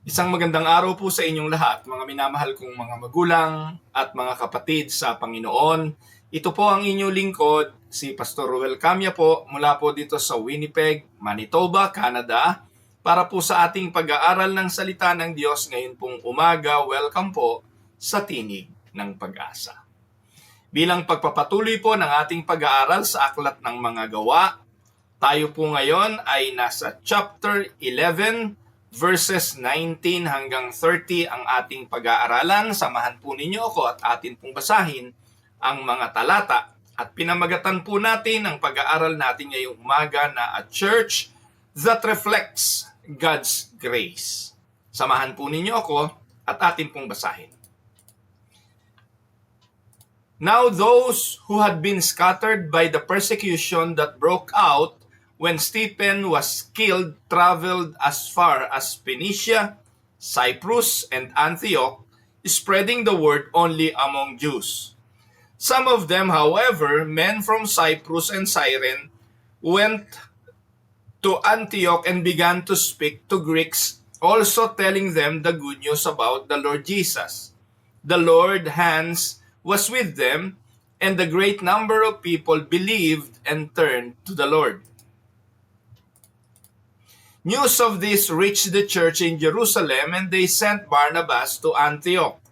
Isang magandang araw po sa inyong lahat, mga minamahal kong mga magulang at mga kapatid sa Panginoon. Ito po ang inyong lingkod, si Pastor Ruel Camia po, mula po dito sa Winnipeg, Manitoba, Canada, para po sa ating pag-aaral ng salita ng Diyos ngayon pong umaga. Welcome po sa Tinig ng Pag-asa. Bilang pagpapatuloy po ng ating pag-aaral sa Aklat ng Mga Gawa, tayo po ngayon ay nasa chapter 11, verses 19 hanggang 30 ang ating pag-aaralan. Samahan po ninyo ako at atin pong basahin ang mga talata. At pinamagatan po natin ang pag-aaral natin ngayong umaga na A Church that Reflects God's Grace. Samahan po ninyo ako at atin pong basahin. Now those who had been scattered by the persecution that broke out when Stephen was killed traveled as far as Phoenicia, Cyprus, and Antioch, spreading the word only among Jews. Some of them, however, men from Cyprus and Cyrene, went to Antioch and began to speak to Greeks, also telling them the good news about the Lord Jesus. The Lord's hands was with them, and a great number of people believed and turned to the Lord. News of this reached the church in Jerusalem, and they sent Barnabas to Antioch.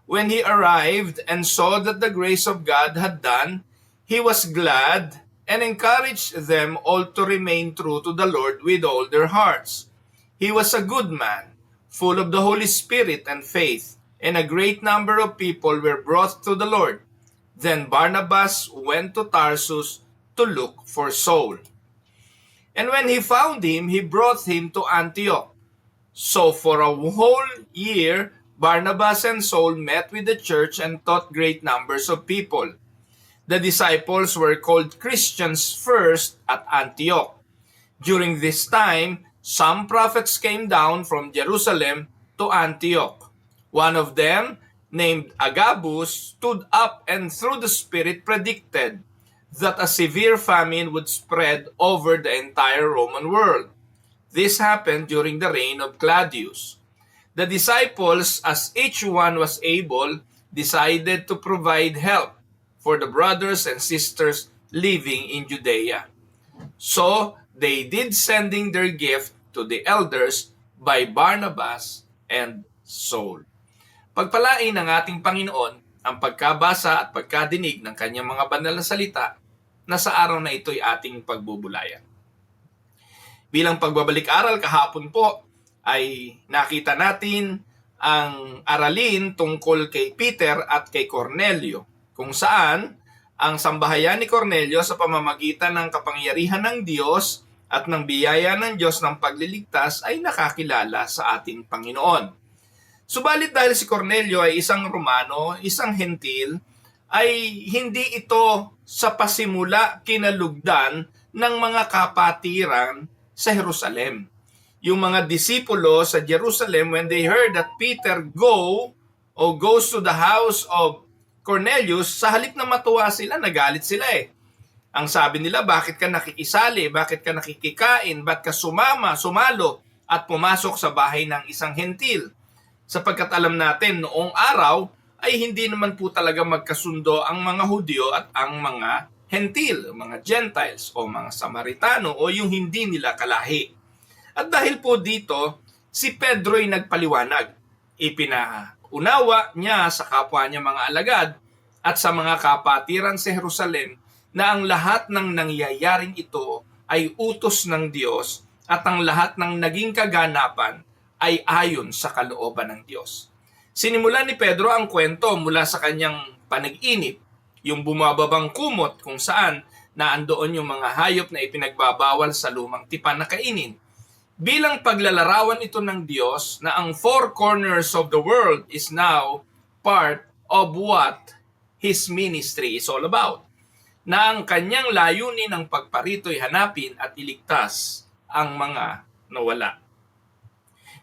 When he arrived and saw that the grace of God had done, he was glad and encouraged them all to remain true to the Lord with all their hearts. He was a good man, full of the Holy Spirit and faith, and a great number of people were brought to the Lord. Then Barnabas went to Tarsus to look for Saul. And when he found him, he brought him to Antioch. So for a whole year, Barnabas and Saul met with the church and taught great numbers of people. The disciples were called Christians first at Antioch. During this time, some prophets came down from Jerusalem to Antioch. One of them, named Agabus, stood up and through the Spirit predicted that a severe famine would spread over the entire Roman world. This happened during the reign of Claudius. The disciples, as each one was able, decided to provide help for the brothers and sisters living in Judea. So they did sending their gift to the elders by Barnabas and Saul. Pagpalain ng ating Panginoon ang pagkabasa at pagkadinig ng kanyang mga banal na salita na sa araw na ito'y ating pagbubulayan. Bilang pagbabalik-aral kahapon po ay nakita natin ang aralin tungkol kay Peter at kay Cornelio, kung saan ang sambahayan ni Cornelio sa pamamagitan ng kapangyarihan ng Diyos at ng biyaya ng Diyos ng pagliligtas ay nakakilala sa ating Panginoon. Subalit dahil si Cornelio ay isang Romano, isang Hentil, ay hindi ito sa pasimula kinalugdan ng mga kapatiran sa Jerusalem. Yung mga disipulo sa Jerusalem, when they heard that Peter goes to the house of Cornelius, sa halip na matuwa sila, nagalit sila eh. Ang sabi nila, bakit ka nakikisali? Bakit ka nakikikain? Bakit ka sumalo at pumasok sa bahay ng isang Hentil? Sapagkat alam natin noong araw ay hindi naman po talaga magkasundo ang mga Hudyo at ang mga Hentil, mga Gentiles o mga Samaritano o yung hindi nila kalahi. At dahil po dito, si Pedro ay nagpaliwanag. Ipinaunawa niya sa kapwa niya mga alagad at sa mga kapatiran sa Jerusalem na ang lahat ng nangyayaring ito ay utos ng Diyos at ang lahat ng naging kaganapan ay ayon sa kalooban ng Diyos. Sinimulan ni Pedro ang kwento mula sa kanyang panag-inip, yung bumababang kumot kung saan naandoon yung mga hayop na ipinagbabawal sa lumang tipan na kainin. Bilang paglalarawan ito ng Diyos na ang four corners of the world is now part of what His ministry is all about. Na ang kanyang layunin ng pagparito'y hanapin at iligtas ang mga nawala.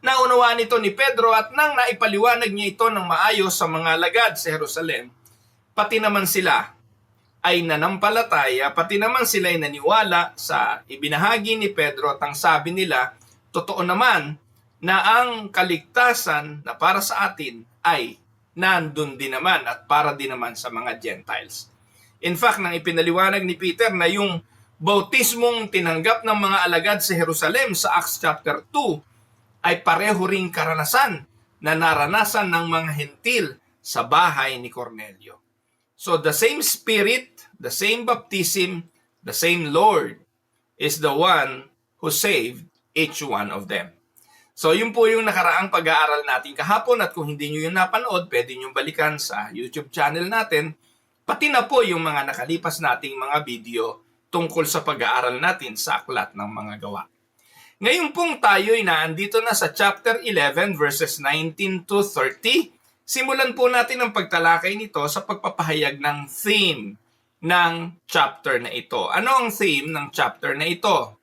Naunawaan ito ni Pedro at nang naipaliwanag niya ito ng maayos sa mga alagad sa Jerusalem, pati naman sila ay nanampalataya, pati naman sila ay naniwala sa ibinahagi ni Pedro at ang sabi nila, totoo naman na ang kaligtasan na para sa atin ay nandun din naman at para din naman sa mga Gentiles. In fact, nang ipinaliwanag ni Peter na yung bautismong tinanggap ng mga alagad sa Jerusalem sa Acts chapter 2 ay pareho ring karanasan na naranasan ng mga Hentil sa bahay ni Cornelio. So the same Spirit, the same baptism, the same Lord is the one who saved each one of them. So yun po yung nakaraang pag-aaral natin kahapon, at kung hindi nyo yung napanood, pwede nyo balikan sa YouTube channel natin, pati na po yung mga nakalipas nating mga video tungkol sa pag-aaral natin sa aklat ng mga gawa. Ngayon pong tayo'y naandito na sa chapter 11 verses 19 to 30. Simulan po natin ang pagtalakay nito sa pagpapahayag ng theme ng chapter na ito. Ano ang theme ng chapter na ito?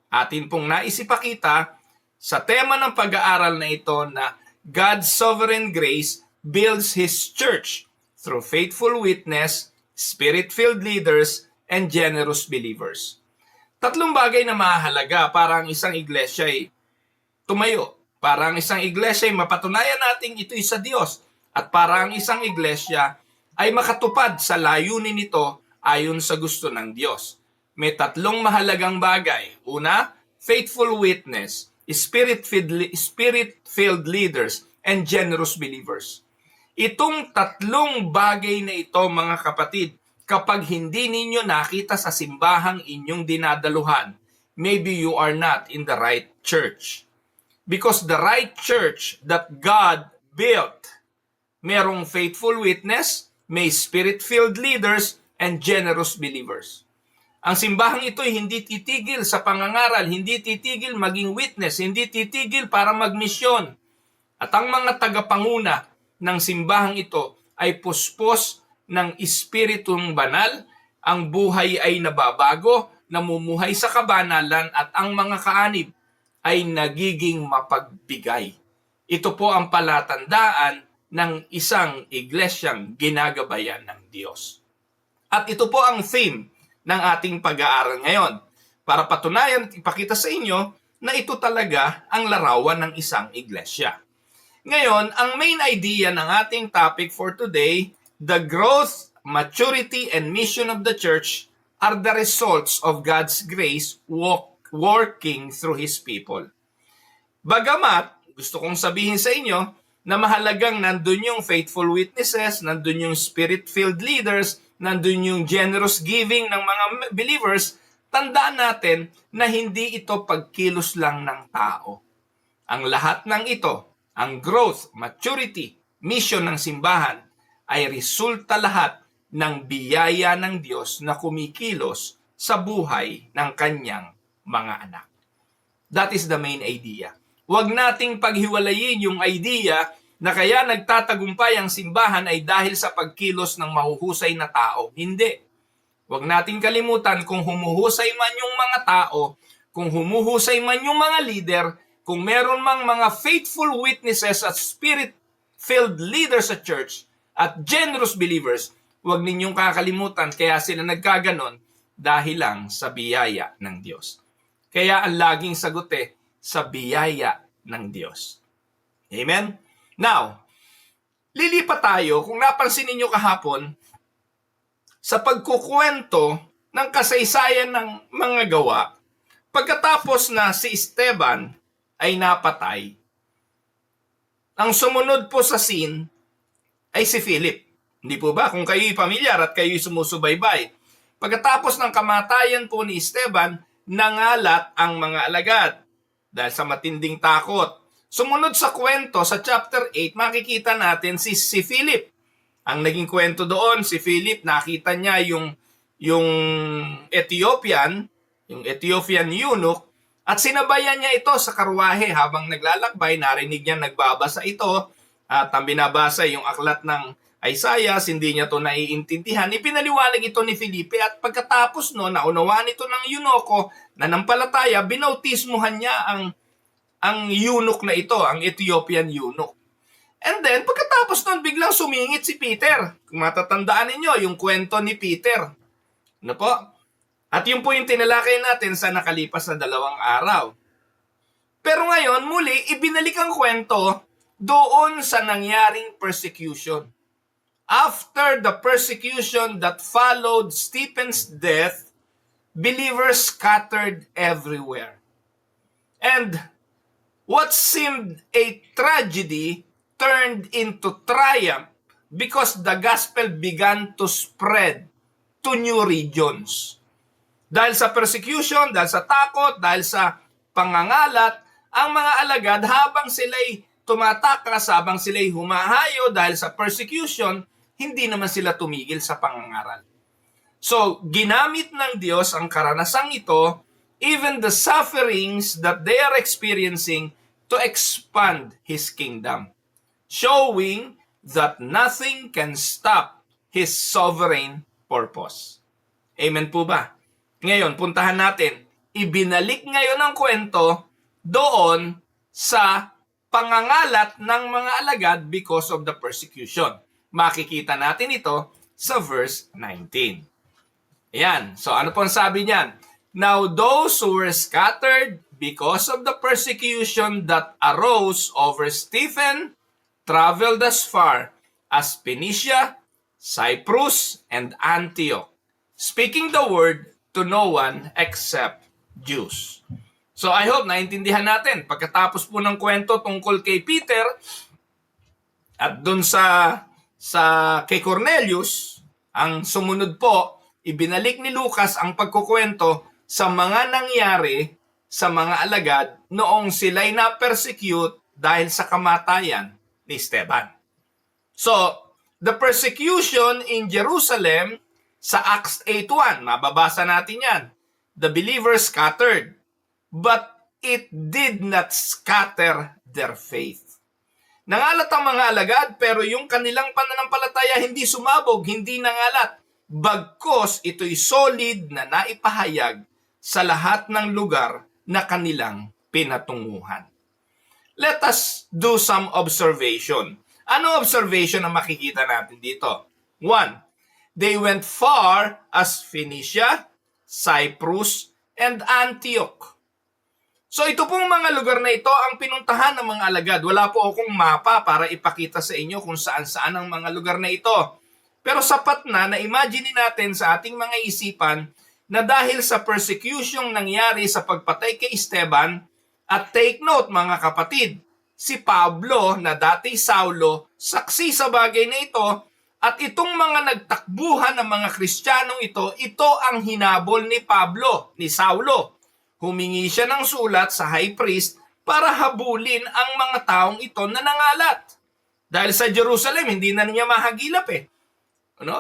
Atin pong naisipakita sa tema ng pag-aaral na ito na God's sovereign grace builds His church through faithful witness, spirit-filled leaders, and generous believers. Tatlong bagay na mahalaga para ang isang iglesia ay tumayo. Para ang isang iglesia ay mapatunayan natin ito'y sa Diyos. At para ang isang iglesia ay makatupad sa layunin nito ayon sa gusto ng Diyos. May tatlong mahalagang bagay. Una, faithful witness, spirit-filled leaders, and generous believers. Itong tatlong bagay na ito, mga kapatid, kapag hindi ninyo nakita sa simbahang inyong dinadaluhan, maybe you are not in the right church. Because the right church that God built, merong faithful witness, may spirit-filled leaders, and generous believers. Ang simbahang ito ay hindi titigil sa pangangaral, hindi titigil maging witness, hindi titigil para magmisyon. At ang mga tagapanguna ng simbahang ito ay puspos ng Espiritong Banal, ang buhay ay nababago, namumuhay sa kabanalan, at ang mga kaanib ay nagiging mapagbigay. Ito po ang palatandaan ng isang iglesyang ginagabayan ng Diyos. At ito po ang theme ng ating pag-aaral ngayon, para patunayan at ipakita sa inyo na ito talaga ang larawan ng isang iglesia. Ngayon, ang main idea ng ating topic for today, the growth, maturity, and mission of the church are the results of God's grace working through His people. Bagamat, gusto kong sabihin sa inyo na mahalagang nandun yung faithful witnesses, nandun yung spirit-filled leaders, nandun yung generous giving ng mga believers, tandaan natin na hindi ito pagkilos lang ng tao. Ang lahat ng ito, ang growth, maturity, mission ng simbahan, ay resulta lahat ng biyaya ng Diyos na kumikilos sa buhay ng kanyang mga anak. That is the main idea. Huwag nating paghiwalayin yung idea na kaya nagtatagumpay ang simbahan ay dahil sa pagkilos ng mahuhusay na tao. Hindi. Huwag nating kalimutan, kung humuhusay man yung mga tao, kung humuhusay man yung mga leader, kung meron mang mga faithful witnesses at spirit-filled leaders sa church at generous believers, huwag ninyong kakalimutan, kaya sila nagkaganon dahil lang sa biyaya ng Diyos. Kaya ang laging sagot sa biyaya ng Diyos. Amen? Now, lilipat tayo, kung napansin ninyo kahapon, sa pagkukwento ng kasaysayan ng mga gawa, pagkatapos na si Esteban ay napatay, ang sumunod po sa scene ay si Philip. Hindi po ba? Kung kayo'y pamilyar at kayo'y sumusubaybay, pagkatapos ng kamatayan po ni Esteban, nangalat ang mga alagad dahil sa matinding takot. Sumunod sa kwento sa chapter 8, makikita natin si Philip. Ang naging kwento doon, si Philip, nakita niya yung Ethiopian eunuch, at sinabayan niya ito sa karwahe habang naglalakbay. Narinig niya nagbabasa ito, at ang binabasa yung aklat ng Isaiah, hindi niya ito naiintindihan. Ipinaliwanag ito ni Felipe, at pagkatapos naunawaan ito ng eunuko, nanampalataya, binautismuhan niya ang eunuch na ito, ang Ethiopian eunuch. And then, pagkatapos nun, biglang sumingit si Peter. Kung matatandaan ninyo, yung kwento ni Peter. Ano po? At yun po yung tinalakay natin sa nakalipas na 2 araw. Pero ngayon, muli, ibinalik ang kwento doon sa nangyaring persecution. After the persecution that followed Stephen's death, believers scattered everywhere. And what seemed a tragedy turned into triumph because the gospel began to spread to new regions. Dahil sa persecution, dahil sa takot, dahil sa pangangalat, ang mga alagad habang sila'y tumatakas, habang sila'y humahayo dahil sa persecution, hindi naman sila tumigil sa pangangaral. So, ginamit ng Diyos ang karanasang ito, even the sufferings that they are experiencing, to expand His kingdom, showing that nothing can stop His sovereign purpose. Amen po ba? Ngayon, puntahan natin. Ibinalik ngayon ang kwento doon sa pangangalat ng mga alagad because of the persecution. Makikita natin ito sa verse 19. Ayan. So ano po ang sabi niyan? Now those who were scattered because of the persecution that arose over Stephen traveled as far as Phoenicia, Cyprus, and Antioch, speaking the word to no one except Jews. So I hope naintindihan natin. Pagkatapos po ng kwento tungkol kay Peter at dun sa kay Cornelius, ang sumunod po, ibinalik ni Lucas ang pagkukwento sa mga nangyari sa mga alagad noong sila'y na-persecute dahil sa kamatayan ni Esteban. So, the persecution in Jerusalem sa Acts 8:1, mababasa natin yan. The believers scattered, but it did not scatter their faith. Nangalat ang mga alagad, pero yung kanilang pananampalataya hindi sumabog, hindi nangalat. Bagkos ito'y solid na naipahayag sa lahat ng lugar na kanilang pinatunguhan. Let us do some observation. Ano observation ang makikita natin dito? 1. They went far as Phoenicia, Cyprus, and Antioch. So ito pong mga lugar na ito ang pinuntahan ng mga alagad. Wala po akong mapa para ipakita sa inyo kung saan-saan ang mga lugar na ito. Pero sapat na imagine natin sa ating mga isipan na dahil sa persecution nangyari sa pagpatay kay Esteban, at take note mga kapatid, si Pablo na dati Saulo, saksi sa bagay na ito, at itong mga nagtakbuhan ng mga Kristiyanong ito ang hinabol ni Pablo, ni Saulo. Humingi siya ng sulat sa high priest para habulin ang mga taong ito na nangalat. Dahil sa Jerusalem, hindi na niya mahagilap eh.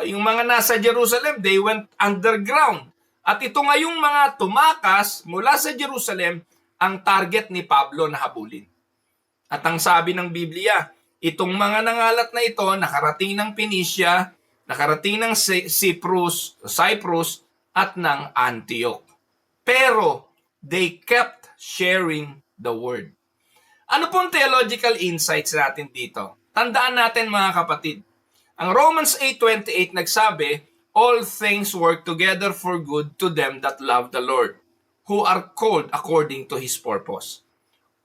Yung mga nasa Jerusalem, they went underground. At ito ngayong mga tumakas mula sa Jerusalem, ang target ni Pablo na habulin. At ang sabi ng Biblia, itong mga nangalat na ito, nakarating ng Phoenicia, nakarating ng Cyprus, at ng Antioch. Pero, they kept sharing the word. Ano pong theological insights natin dito? Tandaan natin mga kapatid. Ang Romans 8:28 nagsabi, all things work together for good to them that love the Lord, who are called according to His purpose.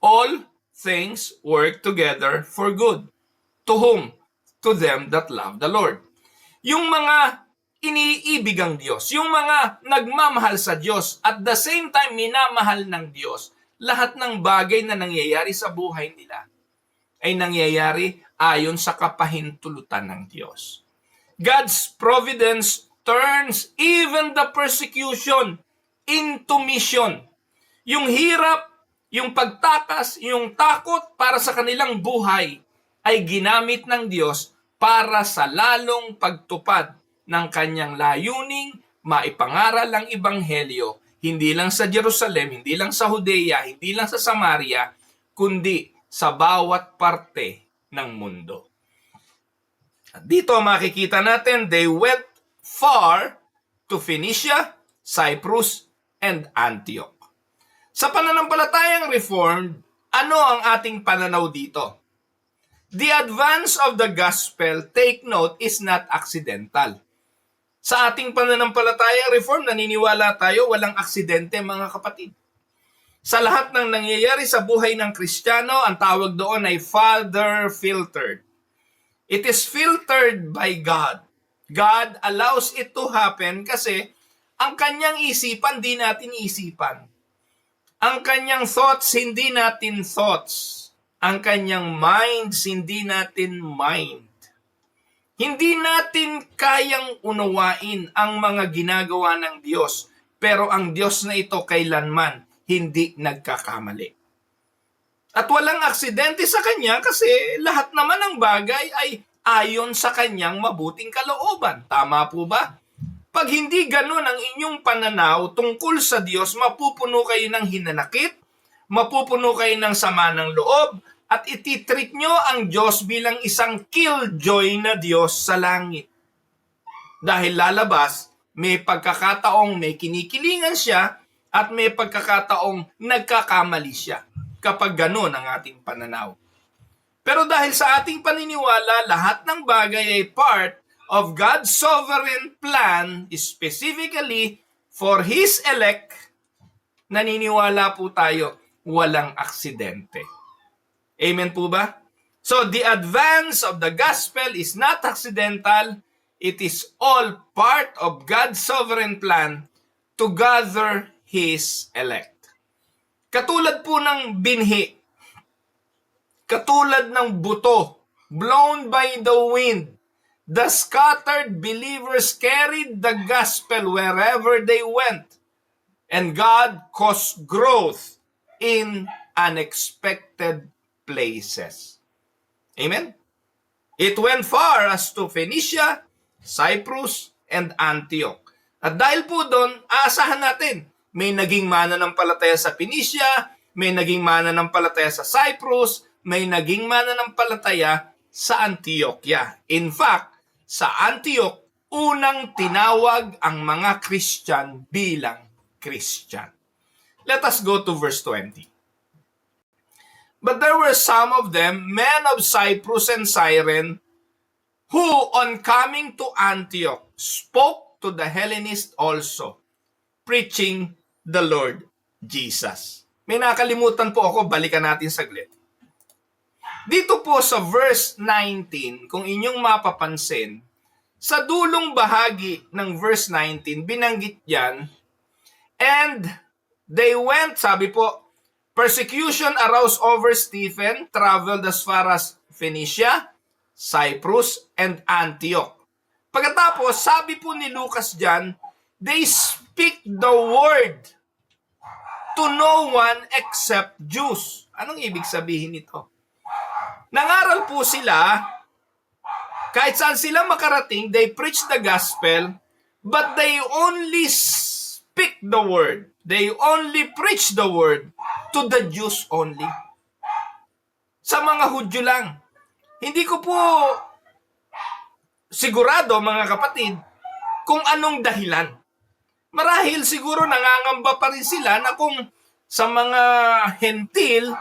All things work together for good. To whom? To them that love the Lord. Yung mga iniibig ang Diyos, yung mga nagmamahal sa Diyos, at the same time minamahal ng Diyos, lahat ng bagay na nangyayari sa buhay nila ay nangyayari ayon sa kapahintulutan ng Diyos. God's providence turns even the persecution into mission. Yung hirap, yung pagtakas, yung takot para sa kanilang buhay ay ginamit ng Diyos para sa lalong pagtupad ng kanyang layuning, maipangaral ang ebanghelyo, hindi lang sa Jerusalem, hindi lang sa Judea, hindi lang sa Samaria, kundi sa bawat parte ng mundo. At dito makikita natin, they went far to Phoenicia, Cyprus, and Antioch. Sa pananampalatayang Reformed, ano ang ating pananaw dito? The advance of the gospel, take note, is not accidental. Sa ating pananampalatayang Reformed, naniniwala tayo walang aksidente mga kapatid. Sa lahat ng nangyayari sa buhay ng Kristiyano, ang tawag doon ay Father filtered. It is filtered by God. God allows it to happen kasi ang kanyang isipan, di natin isipan. Ang kanyang thoughts, hindi natin thoughts. Ang kanyang minds, hindi natin mind. Hindi natin kayang unawain ang mga ginagawa ng Diyos, pero ang Diyos na ito kailanman hindi nagkakamali. At walang aksidente sa Kanya kasi lahat naman ng bagay ay ayon sa Kanyang mabuting kalooban. Tama po ba? Pag hindi ganun ang inyong pananaw tungkol sa Diyos, mapupuno kayo ng hinanakit, mapupuno kayo ng sama ng loob, at ititreat nyo ang Diyos bilang isang killjoy na Diyos sa langit. Dahil lalabas, may pagkakataong may kinikilingan siya at may pagkakataong nagkakamali siya kapag ganun ang ating pananaw. Pero dahil sa ating paniniwala, lahat ng bagay ay part of God's sovereign plan, specifically for His elect, naniniwala po tayo, walang aksidente. Amen po ba? So the advance of the gospel is not accidental. It is all part of God's sovereign plan to gather His elect. Katulad po ng binhi, katulad ng buto, blown by the wind, the scattered believers carried the gospel wherever they went, and God caused growth in unexpected places. Amen? It went far as to Phoenicia, Cyprus, and Antioch. At dahil po doon, aasahan natin, may naging mananampalataya sa Phoenicia, may naging mananampalataya sa Cyprus, may naging mananampalataya sa Antioquia. In fact, sa Antioch, unang tinawag ang mga Christian bilang Christian. Let us go to verse 20. But there were some of them, men of Cyprus and Cyrene, who on coming to Antioch spoke to the Hellenists also, preaching the Lord Jesus. May nakalimutan po ako, balikan natin saglit. Dito po sa verse 19, kung inyong mapapansin, sa dulong bahagi ng verse 19, binanggit yan, and they went, sabi po, persecution arose over Stephen, traveled as far as Phoenicia, Cyprus, and Antioch. Pagkatapos, sabi po ni Lucas dyan, they speak the word to no one except Jews. Anong ibig sabihin nito? Nangaral po sila, kahit saan sila makarating, they preach the gospel, but they only speak the word. They only preach the word to the Jews only. Sa mga Hudyo lang. Hindi ko po sigurado, mga kapatid, kung anong dahilan. Marahil siguro nangangamba pa rin sila na kung sa mga hentil,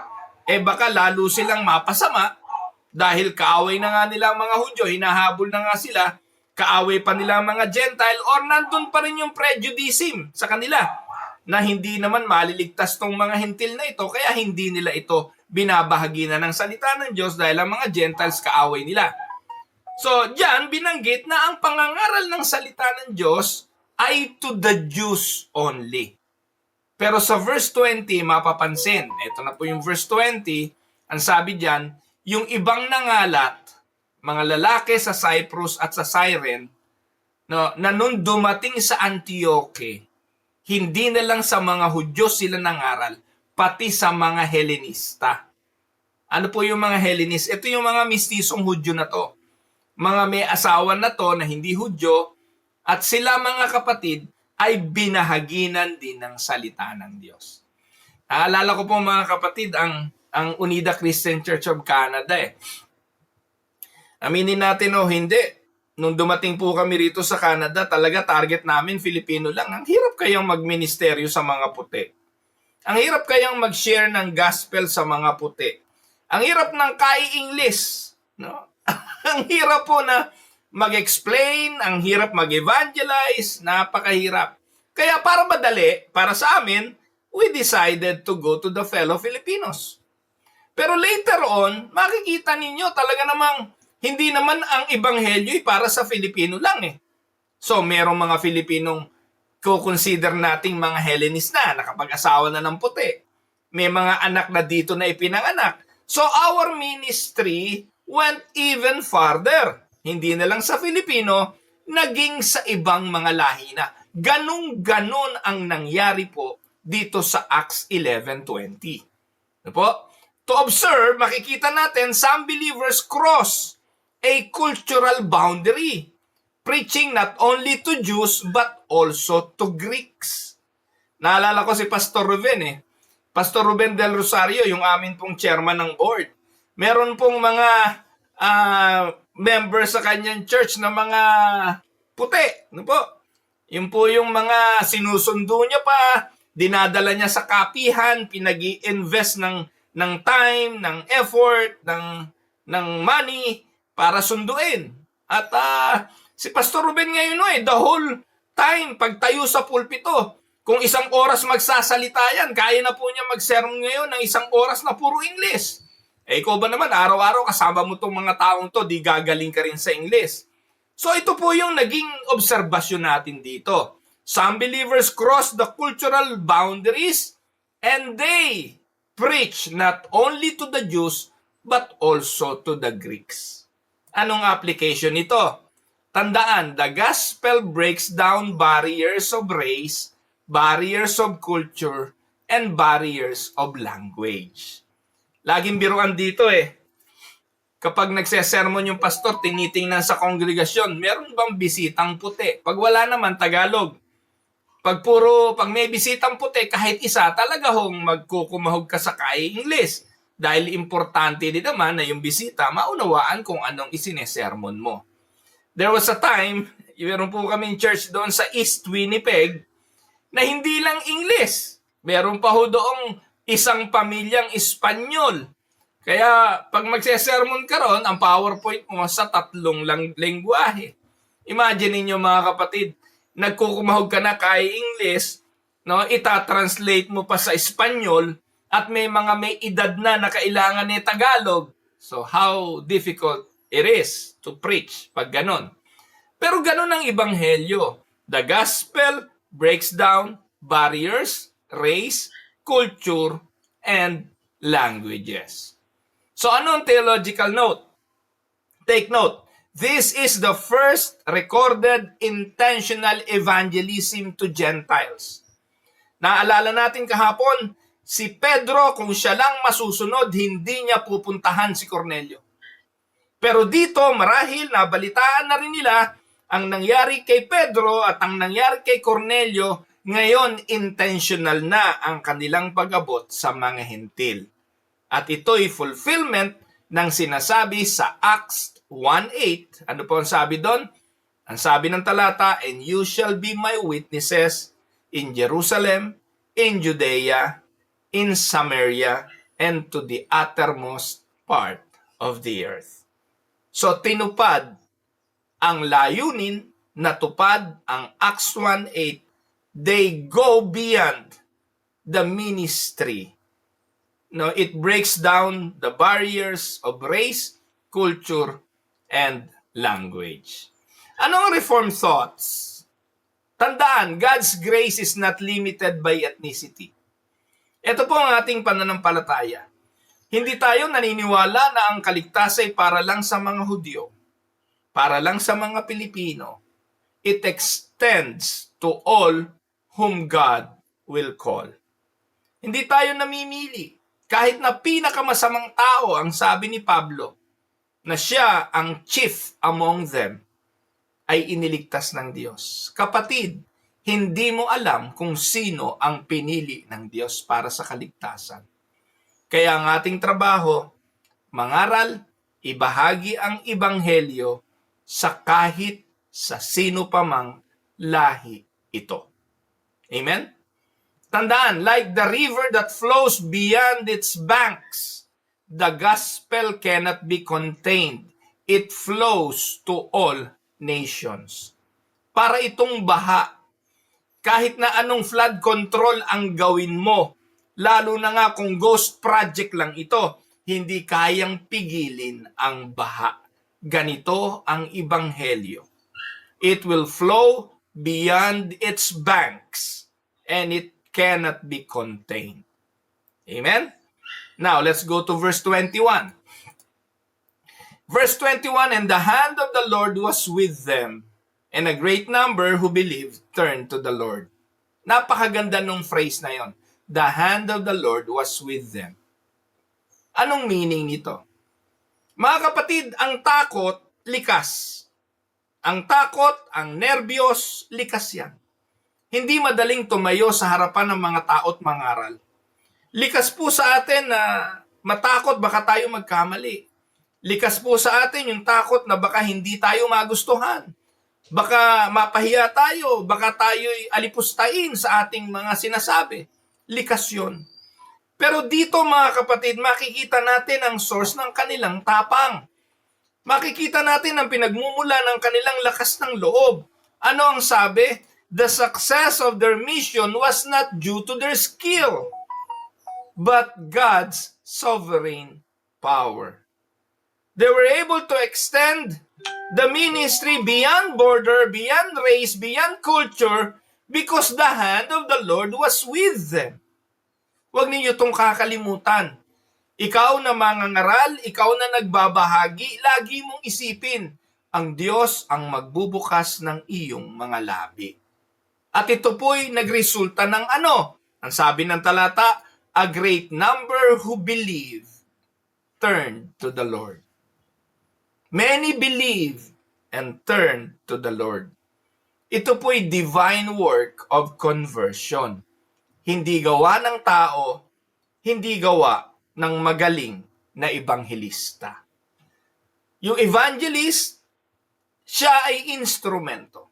baka lalo silang mapasama dahil kaaway na nga nila ang mga Hudyo, hinahabol na nga sila, kaaway pa nila ang mga Gentile, or nandun pa rin yung prejudice sa kanila na hindi naman maliligtas tong mga hentil na ito, kaya hindi nila ito binabahagi na ng salita ng Diyos dahil ang mga Gentiles kaaway nila. So, diyan binanggit na ang pangangaral ng salita ng Diyos ay to the Jews only. Pero sa verse 20, mapapansin, ito na po yung verse 20, ang sabi diyan, yung ibang nangalat, mga lalaki sa Cyprus at sa Cyrene, no, na nung dumating sa Antioche, hindi na lang sa mga Hudyo sila nangaral, pati sa mga Helenista. Ano po yung mga Hellenist? Ito yung mga mistisong Hudyo na to. Mga may asawa na to na hindi Hudyo, at sila mga kapatid ay binahaginan din ng salita ng Diyos. Naalala ko po mga kapatid, ang Unida Christian Church of Canada Aminin natin o hindi, nung dumating po kami rito sa Canada, talaga target namin Filipino lang. Ang hirap kayang magministeryo sa mga puti. Ang hirap kayang mag-share ng gospel sa mga puti. Ang hirap ng kai-English. No? Ang hirap po na mag-explain, ang hirap mag-evangelize, napakahirap. Kaya para madali, para sa amin, we decided to go to the fellow Filipinos. Pero later on, makikita ninyo talaga namang hindi naman ang ebanghelyo para sa Filipino lang eh. So, merong mga Filipinong consider nating mga Hellenist na, nakapag-asawa na ng puti. May mga anak na dito na ipinanganak. So, our ministry went even farther. Hindi na lang sa Filipino, naging sa ibang mga lahi na. Ganun-ganon ang nangyari po dito sa Acts 11:20. Ano po? To observe, makikita natin some believers cross a cultural boundary, preaching not only to Jews but also to Greeks. Naalala ko si Pastor Ruben eh. Pastor Ruben Del Rosario, yung amin pong chairman ng board. Meron pong mga members sa kanyang church na mga puti. Ano po? Yun po yung mga sinusundo niya pa, dinadala niya sa kapihan, pinag-i-invest ng time, ng effort, ng money para sunduin. At si Pastor Ruben ngayon the whole time, pagtayo sa pulpito, kung isang oras magsasalita yan, kaya na po niya mag-sermon ngayon ng isang oras na puro English. Eh, ikaw ba naman, araw-araw kasama mo itong mga taong to, di gagaling ka rin sa English. So, ito po yung naging obserbasyon natin dito. Some believers cross the cultural boundaries and they preach not only to the Jews but also to the Greeks. Anong application nito? Tandaan, the gospel breaks down barriers of race, barriers of culture, and barriers of language. Laging biruan dito eh. Kapag nagsesermon yung pastor, tinitingnan sa kongregasyon, meron bang bisitang puti? Pag wala naman, Tagalog. Pag may bisitang puti, kahit isa, talaga hong magkukumahog ka sa English. Dahil importante din naman na yung bisita, maunawaan kung anong isinesermon mo. There was a time, meron po kaming church doon sa East Winnipeg, na hindi lang English. Meron pa ho doong isang pamilyang Espanyol. Kaya pag magsesermon ka ron, ang PowerPoint mo sa 3 lengguwahe. Imagine niyo mga kapatid, nagkukumahog ka na kay English, no? Ita-translate mo pa sa Espanyol at may edad na kailangan ni Tagalog. So how difficult it is to preach pag ganon. Pero ganon ang ebanghelyo. The gospel breaks down barriers, race, culture, and languages. So ano ang theological note? Take note. This is the first recorded intentional evangelism to Gentiles. Naalala natin kahapon, si Pedro, kung siya lang masusunod, hindi niya pupuntahan si Cornelio. Pero dito, marahil nabalitaan na rin nila ang nangyari kay Pedro at ang nangyari kay Cornelio. Ngayon, intentional na ang kanilang pag-abot sa mga hentil. At ito'y fulfillment ng sinasabi sa Acts 1:8. Ano po ang sabi doon? Ang sabi ng talata, and you shall be my witnesses in Jerusalem, in Judea, in Samaria, and to the uttermost part of the earth. So tinupad ang layunin, natupad ang Acts 1:8. They go beyond the ministry. No, it breaks down the barriers of race, culture, and language. Anong reform thoughts? Tandaan, God's grace is not limited by ethnicity. Ito po ang ating pananampalataya. Hindi tayo naniniwala na ang kaligtasan ay para lang sa mga Hudyo, para lang sa mga Pilipino. It extends to all whom God will call. Hindi tayo namimili. Kahit na pinakamasamang tao, ang sabi ni Pablo, na siya ang chief among them, ay iniligtas ng Diyos. Kapatid, hindi mo alam kung sino ang pinili ng Diyos para sa kaligtasan. Kaya ang ating trabaho, mangaral, ibahagi ang ebanghelyo sa kahit sa sino pa mang lahi ito. Amen? Tandaan, like the river that flows beyond its banks, the gospel cannot be contained. It flows to all nations. Para itong baha, Kahit na anong flood control ang gawin mo, lalo na nga kung ghost project lang ito, hindi kayang pigilin ang baha. Ganito ang Ebanghelyo. It will flow beyond its banks and it cannot be contained. Amen? Now, let's go to verse 21. Verse 21, and the hand of the Lord was with them, and a great number who believed turned to the Lord. Napakaganda nung phrase na yon. The hand of the Lord was with them. Anong meaning nito? Mga kapatid, ang takot, likas. Ang takot, ang nerbiyos, likas yan. Hindi madaling tumayo sa harapan ng mga tao't mangaral. Likas po sa atin na matakot baka tayo magkamali. Likas po sa atin yung takot na baka hindi tayo magustuhan. Baka mapahiya tayo, baka tayo'y alipustain sa ating mga sinasabi. Likas yun. Pero dito mga kapatid, makikita natin ang source ng kanilang tapang. Makikita natin ang pinagmumula ng kanilang lakas ng loob. Ano ang sabi? The success of their mission was not due to their skill, but God's sovereign power. They were able to extend the ministry beyond border, beyond race, beyond culture, because the hand of the Lord was with them. Huwag ninyo itong kakalimutan. Ikaw na mangangaral, ikaw na nagbabahagi, lagi mong isipin, ang Diyos ang magbubukas ng iyong mga labi. At ito po'y nagresulta ng ano? Ang sabi ng talata, a great number who believe turned to the Lord. Many believe and turn to the Lord. Ito po'y divine work of conversion. Hindi gawa ng tao, hindi gawa ng magaling na ebanghelista. Yung evangelist, siya ay instrumento.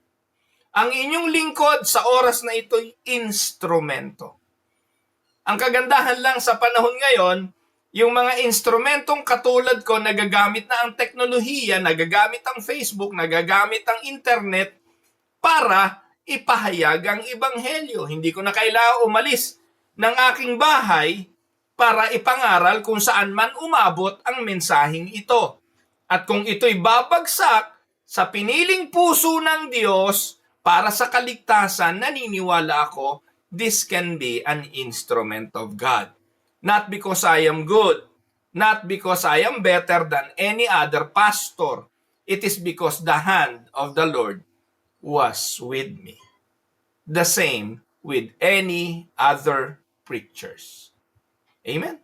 Ang inyong lingkod sa oras na ito'y instrumento. Ang kagandahan lang sa panahon ngayon, yung mga instrumentong katulad ko, nagagamit na ang teknolohiya, nagagamit ang Facebook, nagagamit ang internet para ipahayag ang ebanghelyo. Hindi ko na kailangan umalis ng aking bahay para ipangaral kung saan man umabot ang mensaheng ito. At kung ito'y babagsak sa piniling puso ng Diyos para sa kaligtasan, naniniwala ako, this can be an instrument of God. Not because I am good, not because I am better than any other pastor. It is because the hand of the Lord was with me. The same with any other preachers. Amen?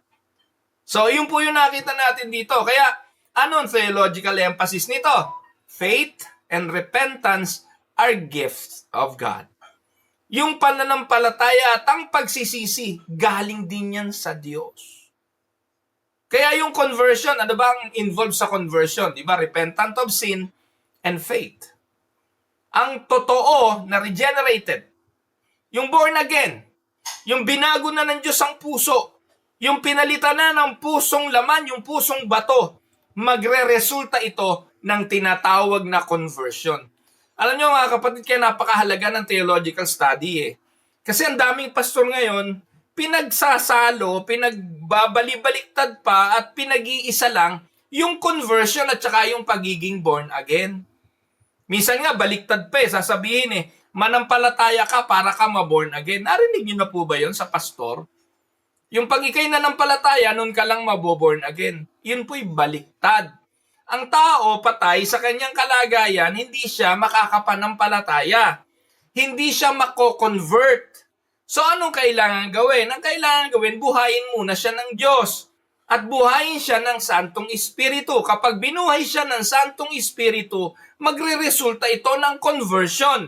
So, yun po yung nakita natin dito. Kaya, ano ang theological emphasis nito? Faith and repentance are gifts of God. Yung pananampalataya at ang pagsisisi, galing din yan sa Diyos. Kaya yung conversion, ano ba ang involved sa conversion? Diba? Repentant of sin and faith. Ang totoo na regenerated, yung born again, yung binago na ng Diyos ang puso, yung pinalitan na ng pusong laman, yung pusong bato, magre-resulta ito ng tinatawag na conversion. Alam nyo mga kapatid, kaya napakahalaga ng theological study eh. Kasi ang daming pastor ngayon, pinagsasalo, pinagbabali-baliktad pa at pinag-iisa lang yung conversion at saka yung pagiging born again. Minsan nga, baliktad pa eh, sasabihin eh, manampalataya ka para ka ma-born again. Narinig nyo na po ba yon sa pastor? Yung pag ikay nanampalataya, nun ka lang maboborn again. Yun po'y baliktad. Ang tao patay sa kanyang kalagayan, hindi siya makakapanampalataya. Hindi siya mako-convert. So anong kailangan gawin? Ang kailangan gawin, buhayin muna siya ng Diyos. At buhayin siya ng Santong Espiritu. Kapag binuhay siya ng Santong Espiritu, magre-resulta ito ng conversion.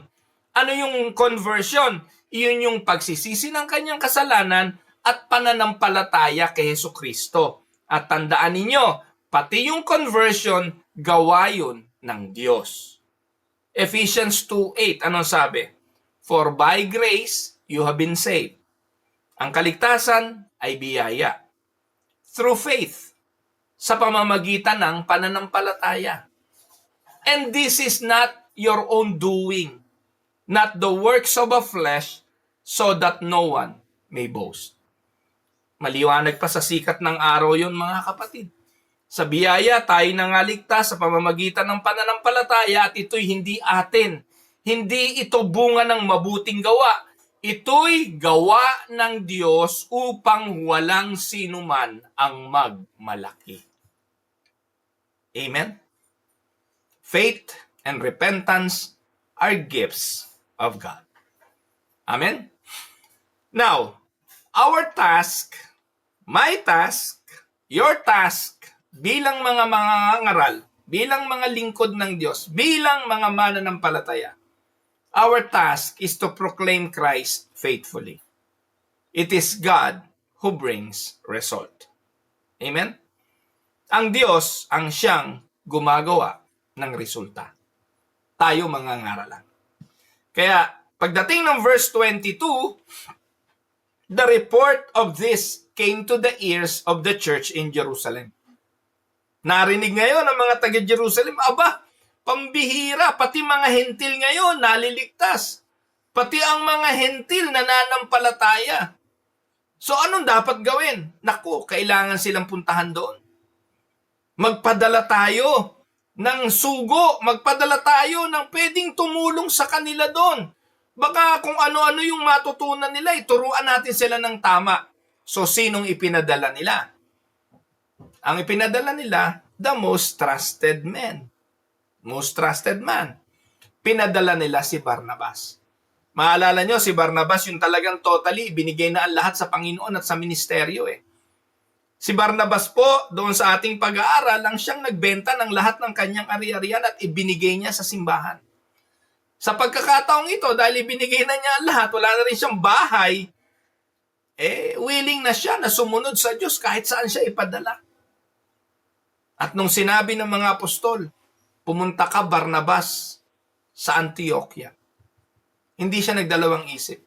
Ano yung conversion? Iyon yung pagsisisi ng kanyang kasalanan at pananampalataya kay Jesucristo. At tandaan ninyo, pati yung conversion, gawa yun ng Diyos. Ephesians 2:8, anong sabi? For by grace, you have been saved. Ang kaligtasan ay biyaya. Through faith, sa pamamagitan ng pananampalataya. And this is not your own doing. not the works of a flesh, so that no one may boast. Maliwanag pa sa sikat ng araw yon, mga kapatid. Sa biyaya, tayo nangaligtas sa pamamagitan ng pananampalataya at ito'y hindi atin. Hindi ito bunga ng mabuting gawa. Ito'y gawa ng Diyos upang walang sinuman ang magmalaki. Amen? Faith and repentance are gifts of God. Amen? Now, our task, my task, your task, bilang mga mangangaral, bilang mga lingkod ng Diyos, bilang mga mananampalataya, our task is to proclaim Christ faithfully. It is God who brings result. Amen? Ang Diyos ang siyang gumagawa ng resulta. Tayo mangangaralan. Kaya, pagdating ng verse 22, the report of this came to the ears of the church in Jerusalem. Narinig ngayon ang mga taga-Jerusalem, aba, pambihira, pati mga hentil ngayon naliligtas. Pati ang mga hentil nananampalataya. So anong dapat gawin? Naku, kailangan silang puntahan doon. Magpadala tayo ng sugo, magpadala tayo ng pwedeng tumulong sa kanila doon. Baka kung ano-ano yung matutunan nila, ituruan natin sila ng tama. So sinong ipinadala nila? Ang ipinadala nila, the most trusted man. Most trusted man. Pinadala nila si Barnabas. Maalala nyo, si Barnabas yung talagang totally binigay na ang lahat sa Panginoon at sa ministeryo eh. Si Barnabas po, doon sa ating pag-aaral, lang siyang nagbenta ng lahat ng kanyang ari-arian at ibinigay niya sa simbahan. Sa pagkakataong ito, dahil ibinigay na niya ang lahat, wala na rin siyang bahay, willing na siya na sumunod sa Diyos kahit saan siya ipadala. At nung sinabi ng mga apostol, pumunta ka Barnabas sa Antioquia. Hindi siya nagdalawang isip.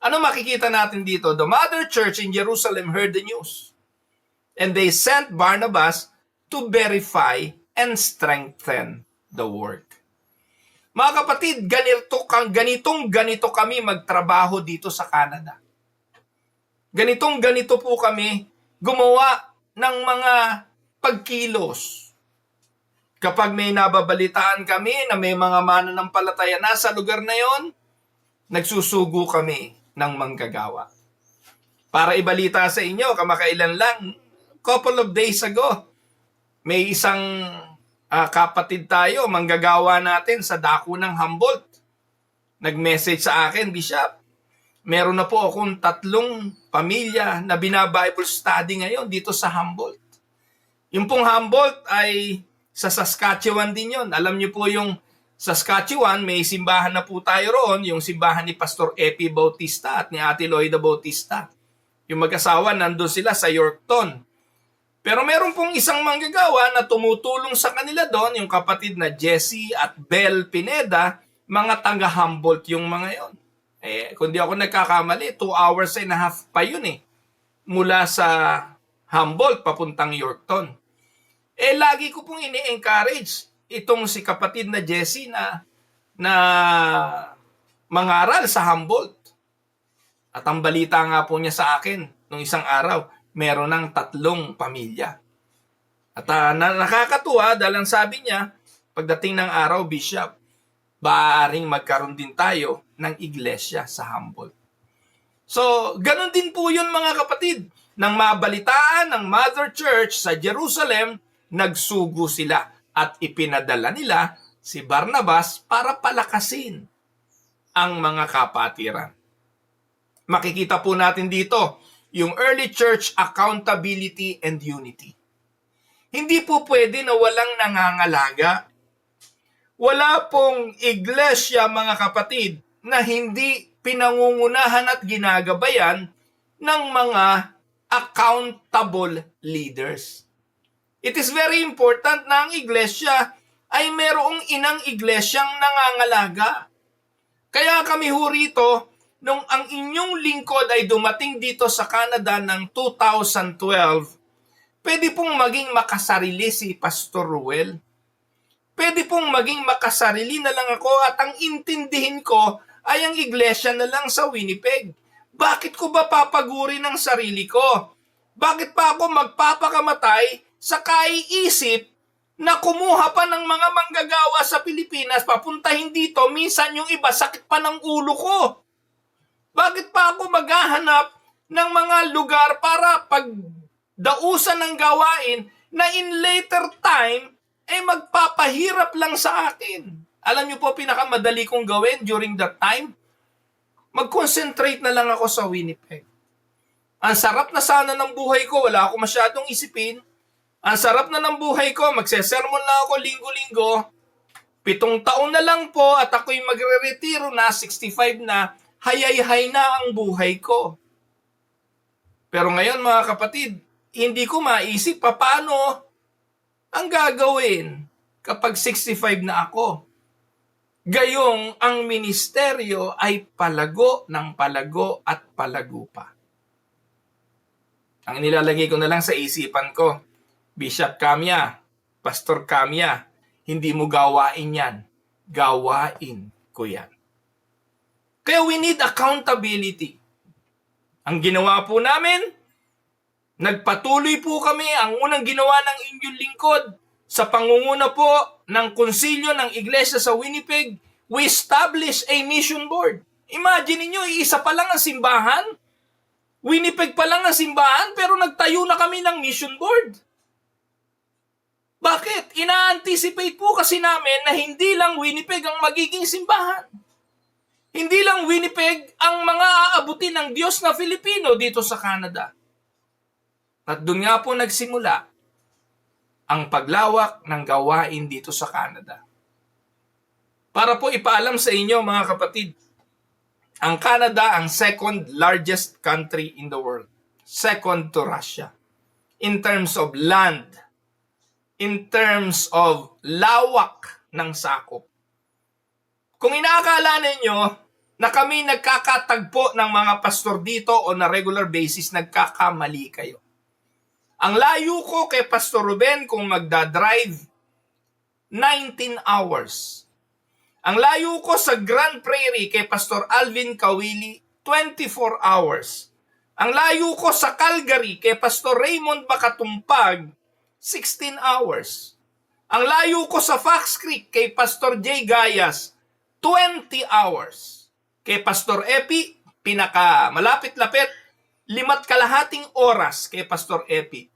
Ano makikita natin dito? The mother church in Jerusalem heard the news. And they sent Barnabas to verify and strengthen the work. Mga kapatid, ganito kami magtrabaho dito sa Canada. Ganito po kami gumawa ng mga pagkilos. Kapag may nababalitaan kami na may mga mananampalataya na sa lugar na yon, nagsusugo kami ng manggagawa. Para ibalita sa inyo, kamakailan lang, couple of days ago, may isang kapatid tayo, manggagawa natin sa dako ng Humboldt. Nag-message sa akin, Bishop, meron na po akong 3 pamilya na bina-Bible study ngayon dito sa Humboldt. Yung pong Humboldt ay sa Saskatchewan din yon. Alam niyo po yung Saskatchewan, may simbahan na po tayo roon, yung simbahan ni Pastor Epi Bautista at ni Ate Loida Bautista. Yung mag-asawa, nandun sila sa Yorkton. Pero meron pong isang manggagawa na tumutulong sa kanila doon, yung kapatid na Jessie at Belle Pineda, mga taga-Humboldt yung mga yon. Kung di ako nagkakamali, 2 hours and a half pa yun mula sa Humboldt papuntang Yorkton. Lagi ko pong ini-encourage itong si kapatid na Jessie na mangaral sa Humboldt. At ang balita nga po niya sa akin nung isang araw, meron ng 3 pamilya. At nakakatuwa dahil ang sabi niya, pagdating ng araw, Bishop, baaring magkaroon din tayo ng iglesia sa Humboldt. So, ganun din po yun mga kapatid. Nang mabalitaan ng Mother Church sa Jerusalem, nagsugo sila at ipinadala nila si Barnabas para palakasin ang mga kapatiran. Makikita po natin dito yung early church accountability and unity. Hindi po pwede na walang nangangalaga. Wala pong iglesia, mga kapatid, na hindi pinangungunahan at ginagabayan ng mga accountable leaders. It is very important na ang iglesia ay merong inang iglesyang nangangalaga. Kaya kami ho rito, nung ang inyong lingkod ay dumating dito sa Canada ng 2012, pwede pong maging makasarili si Pastor Ruel. Pwede pong maging makasarili na lang ako at ang intindihin ko ay ang iglesia na lang sa Winnipeg. Bakit ko ba papaguri ng sarili ko? Bakit pa ako magpapakamatay sa kaiisip na kumuha pa ng mga manggagawa sa Pilipinas, papuntahin dito, minsan yung iba sakit pa ng ulo ko? Bakit pa ako maghahanap ng mga lugar para pagdausan ng gawain na in later time ay magpapahirap lang sa akin? Alam niyo po, pinakamadali kong gawin during that time? Mag-concentrate na lang ako sa Winnipeg. Ang sarap na sana ng buhay ko, wala ako masyadong isipin. Ang sarap na ng buhay ko, magsesermon lang ako linggo-linggo. 7 taon na lang po at ako'y magre-retiro na, 65 na, hayay-hay na ang buhay ko. Pero ngayon mga kapatid, hindi ko maisip paano ang gagawin kapag 65 na ako. Gayong ang ministeryo ay palago ng palago at palago pa. Ang nilalagay ko na lang sa isipan ko, Bishop Kamya, Pastor Kamya, hindi mo gawain yan. Gawain ko yan. Kaya we need accountability. Ang ginawa po namin, nagpatuloy po kami, ang unang ginawa ng inyong lingkod, sa pangunguna po ng konsilyo ng iglesia sa Winnipeg, we established a mission board. Imagine niyo, isa pa lang ang simbahan. Winnipeg pa lang ang simbahan, pero nagtayo na kami ng mission board. Bakit? Ina-anticipate po kasi namin na hindi lang Winnipeg ang magiging simbahan. Hindi lang Winnipeg ang mga aabutin ng Diyos na Filipino dito sa Canada. At doon nga po nagsimula ang paglawak ng gawain dito sa Canada. Para po ipaalam sa inyo mga kapatid, ang Canada ang second largest country in the world. Second to Russia. In terms of land, in terms of lawak ng sakop. Kung inaakala ninyo na kami nagkakatagpo ng mga pastor dito o na regular basis, nagkakamali kayo. Ang layo ko kay Pastor Ruben kung magdadrive, 19 hours. Ang layo ko sa Grand Prairie kay Pastor Alvin Kawili, 24 hours. Ang layo ko sa Calgary kay Pastor Raymond Bakatumpag, 16 hours. Ang layo ko sa Fox Creek kay Pastor Jay Gayas, 20 hours. Kay Pastor Epi, pinaka-malapit-lapit, 5.5 oras kay Pastor Epi.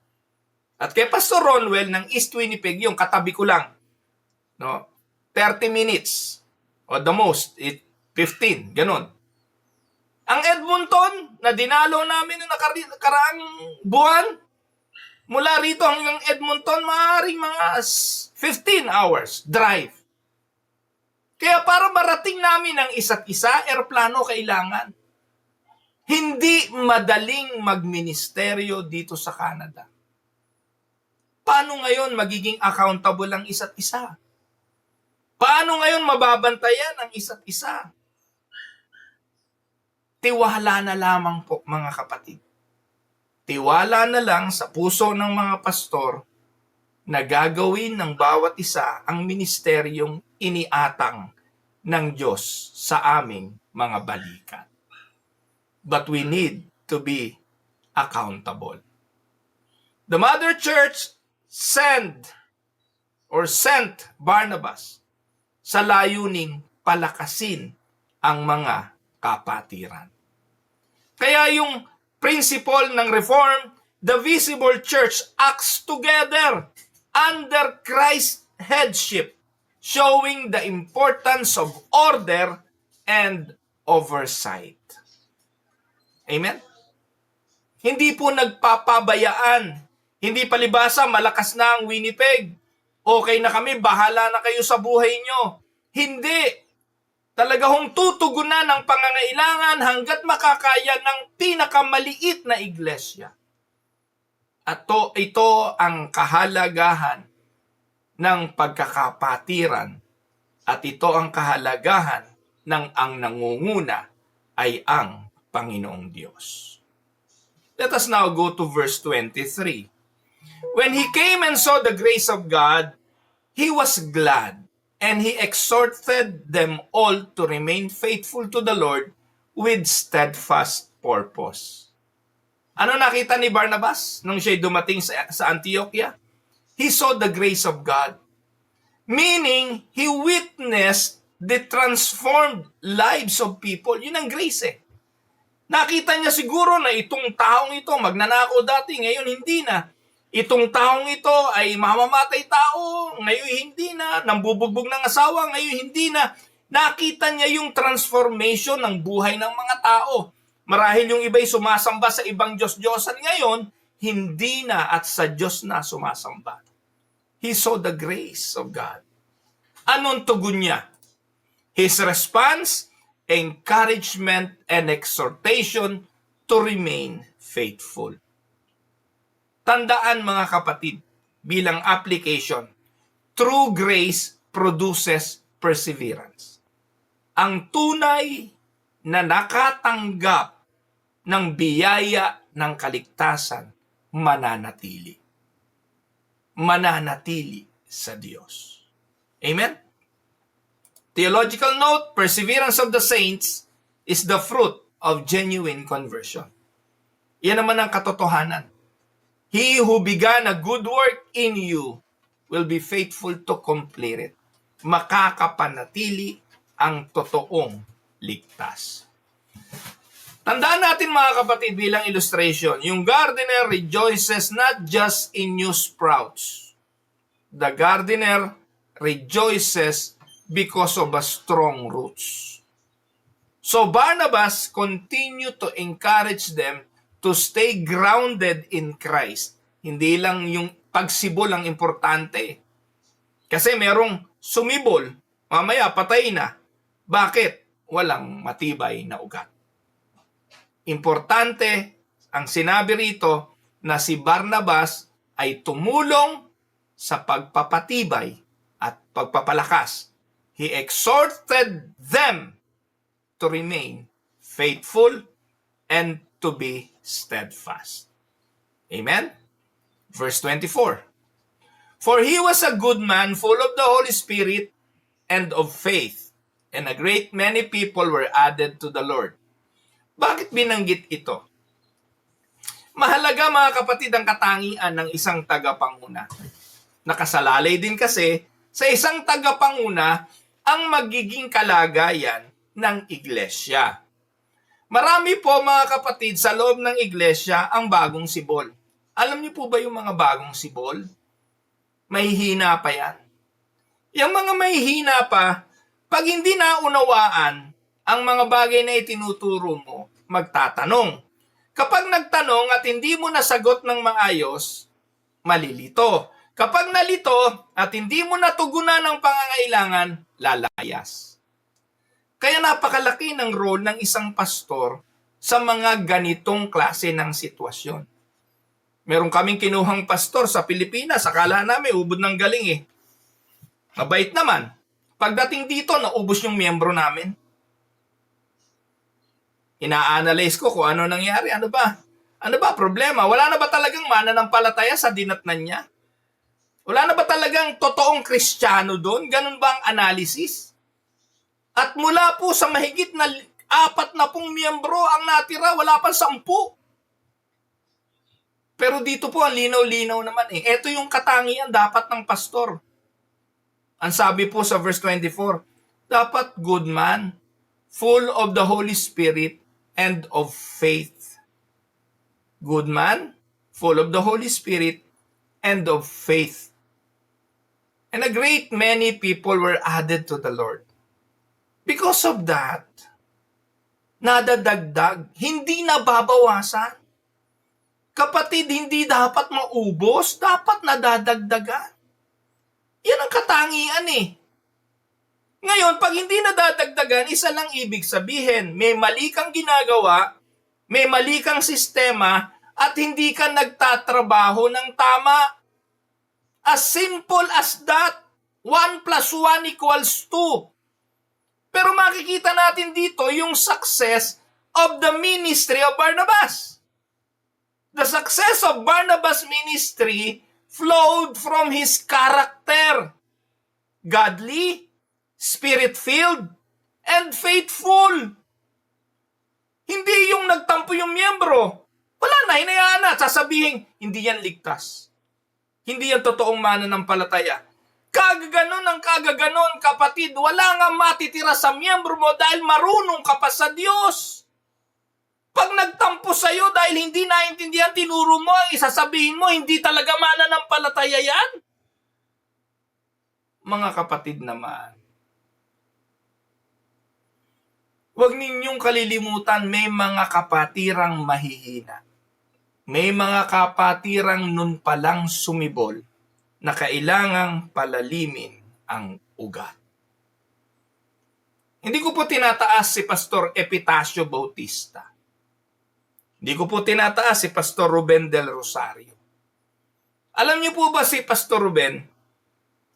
At kay Pastor Ronwell ng East Winnipeg, yung katabi ko lang, no? 30 minutes. O the most, 15. Ganon. Ang Edmonton, na dinalo namin noong nakaraang buwan, mula rito hanggang Edmonton, maaaring mga 15 hours drive. Kaya para marating namin ang isa't isa, aeroplano kailangan. Hindi madaling magministeryo dito sa Canada. Paano ngayon magiging accountable ang isa't isa? Paano ngayon mababantayan ang isa't isa? Tiwala na lamang po mga kapatid. Tiwala na lang sa puso ng mga pastor na gagawin ng bawat isa ang ministeryong iniatang ng Diyos sa aming mga balikat. But we need to be accountable. The Mother Church sent Barnabas sa layuning palakasin ang mga kapatiran. Kaya yung principle ng Reform, the visible church acts together under Christ's headship, showing the importance of order and oversight. Amen? Hindi po nagpapabayaan. Hindi palibasa, malakas na ang Winnipeg. Okay na kami, bahala na kayo sa buhay nyo. Hindi. Talaga hong tutugunan ng pangangailangan hanggat makakaya ng pinakamaliit na iglesia. At ito ang kahalagahan ng pagkakapatiran. At ito ang kahalagahan ng ang nangunguna ay ang Panginoong Diyos. Let us now go to verse 23. When he came and saw the grace of God, he was glad, and he exhorted them all to remain faithful to the Lord with steadfast purpose. Ano nakita ni Barnabas nung siya'y dumating sa Antioquia? He saw the grace of God. Meaning, he witnessed the transformed lives of people. Yun ang grace eh. Nakita niya siguro na itong taong ito, magnanakaw dati, ngayon hindi na. Itong taong ito ay mamamatay tao, ngayon hindi na. Nambubugbog ng asawa, ngayon hindi na. Nakita niya yung transformation ng buhay ng mga tao. Marahil yung iba'y sumasamba sa ibang Diyos-Diyosan ngayon, hindi na at sa Diyos na sumasamba. He saw the grace of God. Anong tugon niya? His response, encouragement and exhortation to remain faithful. Tandaan mga kapatid, bilang application, true grace produces perseverance. Ang tunay na nakatanggap ng biyaya ng kaligtasan, mananatili. Mananatili sa Diyos. Amen? Theological note, perseverance of the saints is the fruit of genuine conversion. Yan naman ang katotohanan. He who began a good work in you will be faithful to complete it. Makakapanatili ang totoong ligtas. Tandaan natin mga kapatid bilang illustration, yung gardener rejoices not just in new sprouts. The gardener rejoices because of a strong roots. So Barnabas continued to encourage them to stay grounded in Christ. Hindi lang yung pagsibol ang importante. Kasi merong sumibol, mamaya patay na. Bakit? Walang matibay na ugat. Importante, ang sinabi rito na si Barnabas ay tumulong sa pagpapatibay at pagpapalakas. He exhorted them to remain faithful and to be steadfast. Amen? Verse 24. For he was a good man, full of the Holy Spirit and of faith, and a great many people were added to the Lord. Bakit binanggit ito? Mahalaga mga kapatid ang katangian ng isang tagapanguna. Nakasalalay din kasi sa isang tagapanguna ang magiging kalagayan ng iglesia. Marami po mga kapatid sa loob ng iglesia ang bagong sibol. Alam niyo po ba yung mga bagong sibol? Mahihina pa yan. Yung mga mahihina pa, pag hindi naunawaan ang mga bagay na itinuturo mo, magtatanong. Kapag nagtanong at hindi mo nasagot ng maayos, malilito. Kapag nalito at hindi mo natugunan ng pangangailangan, lalayas. Kaya napakalaki ng role ng isang pastor sa mga ganitong klase ng sitwasyon. Meron kaming kinuhang pastor sa Pilipinas, akala namin ubod ng galing eh. Mabait naman. Pagdating dito, naubos yung miyembro namin. Ina-analyze ko kung ano nangyari. Ano ba? Ano ba problema? Wala na ba talagang mananampalataya sa dinatnan niya? Wala na ba talagang totoong Kristiyano doon? Ganun ba ang analysis? At mula po sa mahigit na 40 miyembro ang natira, wala pang 10. Pero dito po ang linaw-linaw naman eh. Ito yung katangian dapat ng pastor. Ang sabi po sa verse 24, dapat good man, full of the Holy Spirit and of faith. Good man, full of the Holy Spirit and of faith. And a great many people were added to the Lord. Because of that, nadadagdag, hindi nababawasan. Kapatid, hindi dapat maubos, dapat nadadagdagan. Yan ang katangian eh. Ngayon, pag hindi nadadagdagan, isa lang ibig sabihin, may mali kang ginagawa, may mali kang sistema, at hindi ka nagtatrabaho ng tama. As simple as that. 1 + 1 = 2. Pero makikita natin dito yung success of the ministry of Barnabas. The success of Barnabas' ministry flowed from his character. godly, spirit-filled, and faithful. Hindi yung nagtampo yung miyembro. Wala na, hinayaan na. Sasabihin, hindi yan ligtas. Hindi yan totoong mananampalataya. Kagaganon ang kagaganon, kapatid. Wala nga matitira sa miyembro mo dahil marunong ka pa sa Diyos. Pag nagtampo sa'yo dahil hindi naintindihan, tinuro mo, isasabihin mo, hindi talaga mananampalataya yan. Mga kapatid naman, huwag ninyong kalilimutan, may mga kapatirang mahihina. May mga kapatirang nun palang sumibol na kailangang palalimin ang ugat. Hindi ko po tinataas si Pastor Epitacio Bautista. Hindi ko po tinataas si Pastor Ruben Del Rosario. Alam niyo po ba si Pastor Ruben,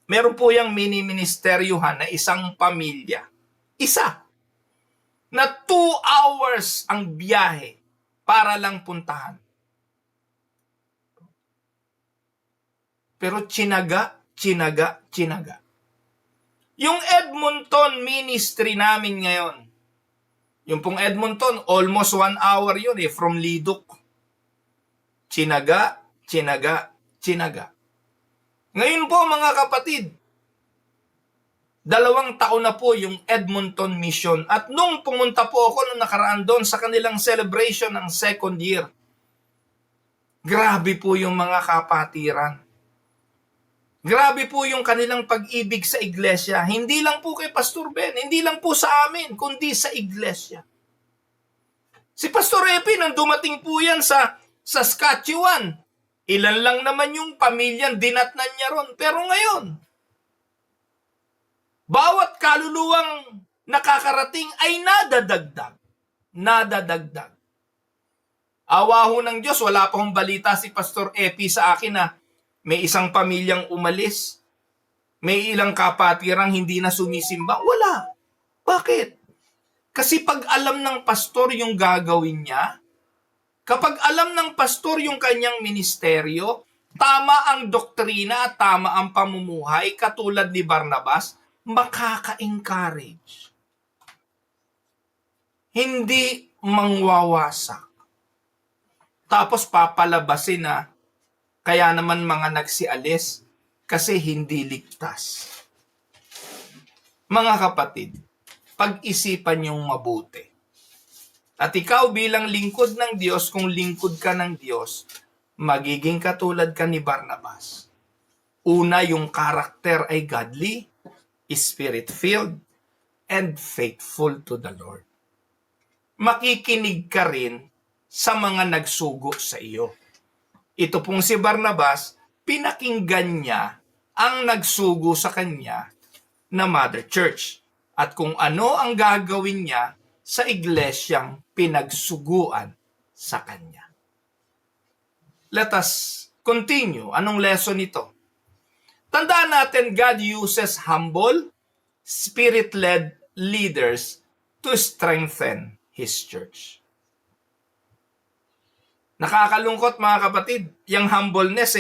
meron po yung mini-ministeryohan na isang pamilya. Isa. Na 2 hours ang biyahe para lang puntahan. Pero tsinaga. Yung Edmonton ministry namin ngayon, yung pong Edmonton, almost 1 hour yun from Lidok. Tsinaga. Ngayon po mga kapatid, 2 taon na po yung Edmonton Mission. At nung pumunta po ako nung nakaraan doon sa kanilang celebration ng 2nd year, grabe po yung mga kapatiran. Grabe po yung kanilang pag-ibig sa iglesia. Hindi lang po kay Pastor Ben, hindi lang po sa amin, kundi sa iglesia. Si Pastor Epi, nang dumating po yan sa Saskatchewan, ilan lang naman yung pamilyang dinatnan niya ron. Pero ngayon, bawat kaluluwang nakakarating ay nadadagdag. Awa ho ng Diyos, wala pa hong balita si Pastor Epi sa akin na may isang pamilyang umalis. May ilang kapatirang hindi na sumisimba. Wala. Bakit? Kasi pag alam ng pastor yung gagawin niya, kapag alam ng pastor yung kanyang ministeryo, tama ang doktrina at tama ang pamumuhay, katulad ni Barnabas, makaka-encourage. Hindi mangwawasak. Tapos papalabasin na, kaya naman mga nagsialis kasi hindi ligtas. Mga kapatid, pag-isipan niyong mabuti. At ikaw bilang lingkod ng Diyos, kung lingkod ka ng Diyos, magiging katulad ka ni Barnabas. Una, yung karakter ay godly, spirit-filled, and faithful to the Lord. Makikinig ka rin sa mga nagsugo sa iyo. Ito pong si Barnabas, pinakinggan niya ang nagsugo sa kanya na Mother Church at kung ano ang gagawin niya sa iglesyang pinagsuguan sa kanya. Let us continue. Anong lesson ito? Tandaan natin, God uses humble, spirit-led leaders to strengthen His church. Nakakalungkot mga kapatid, yung humbleness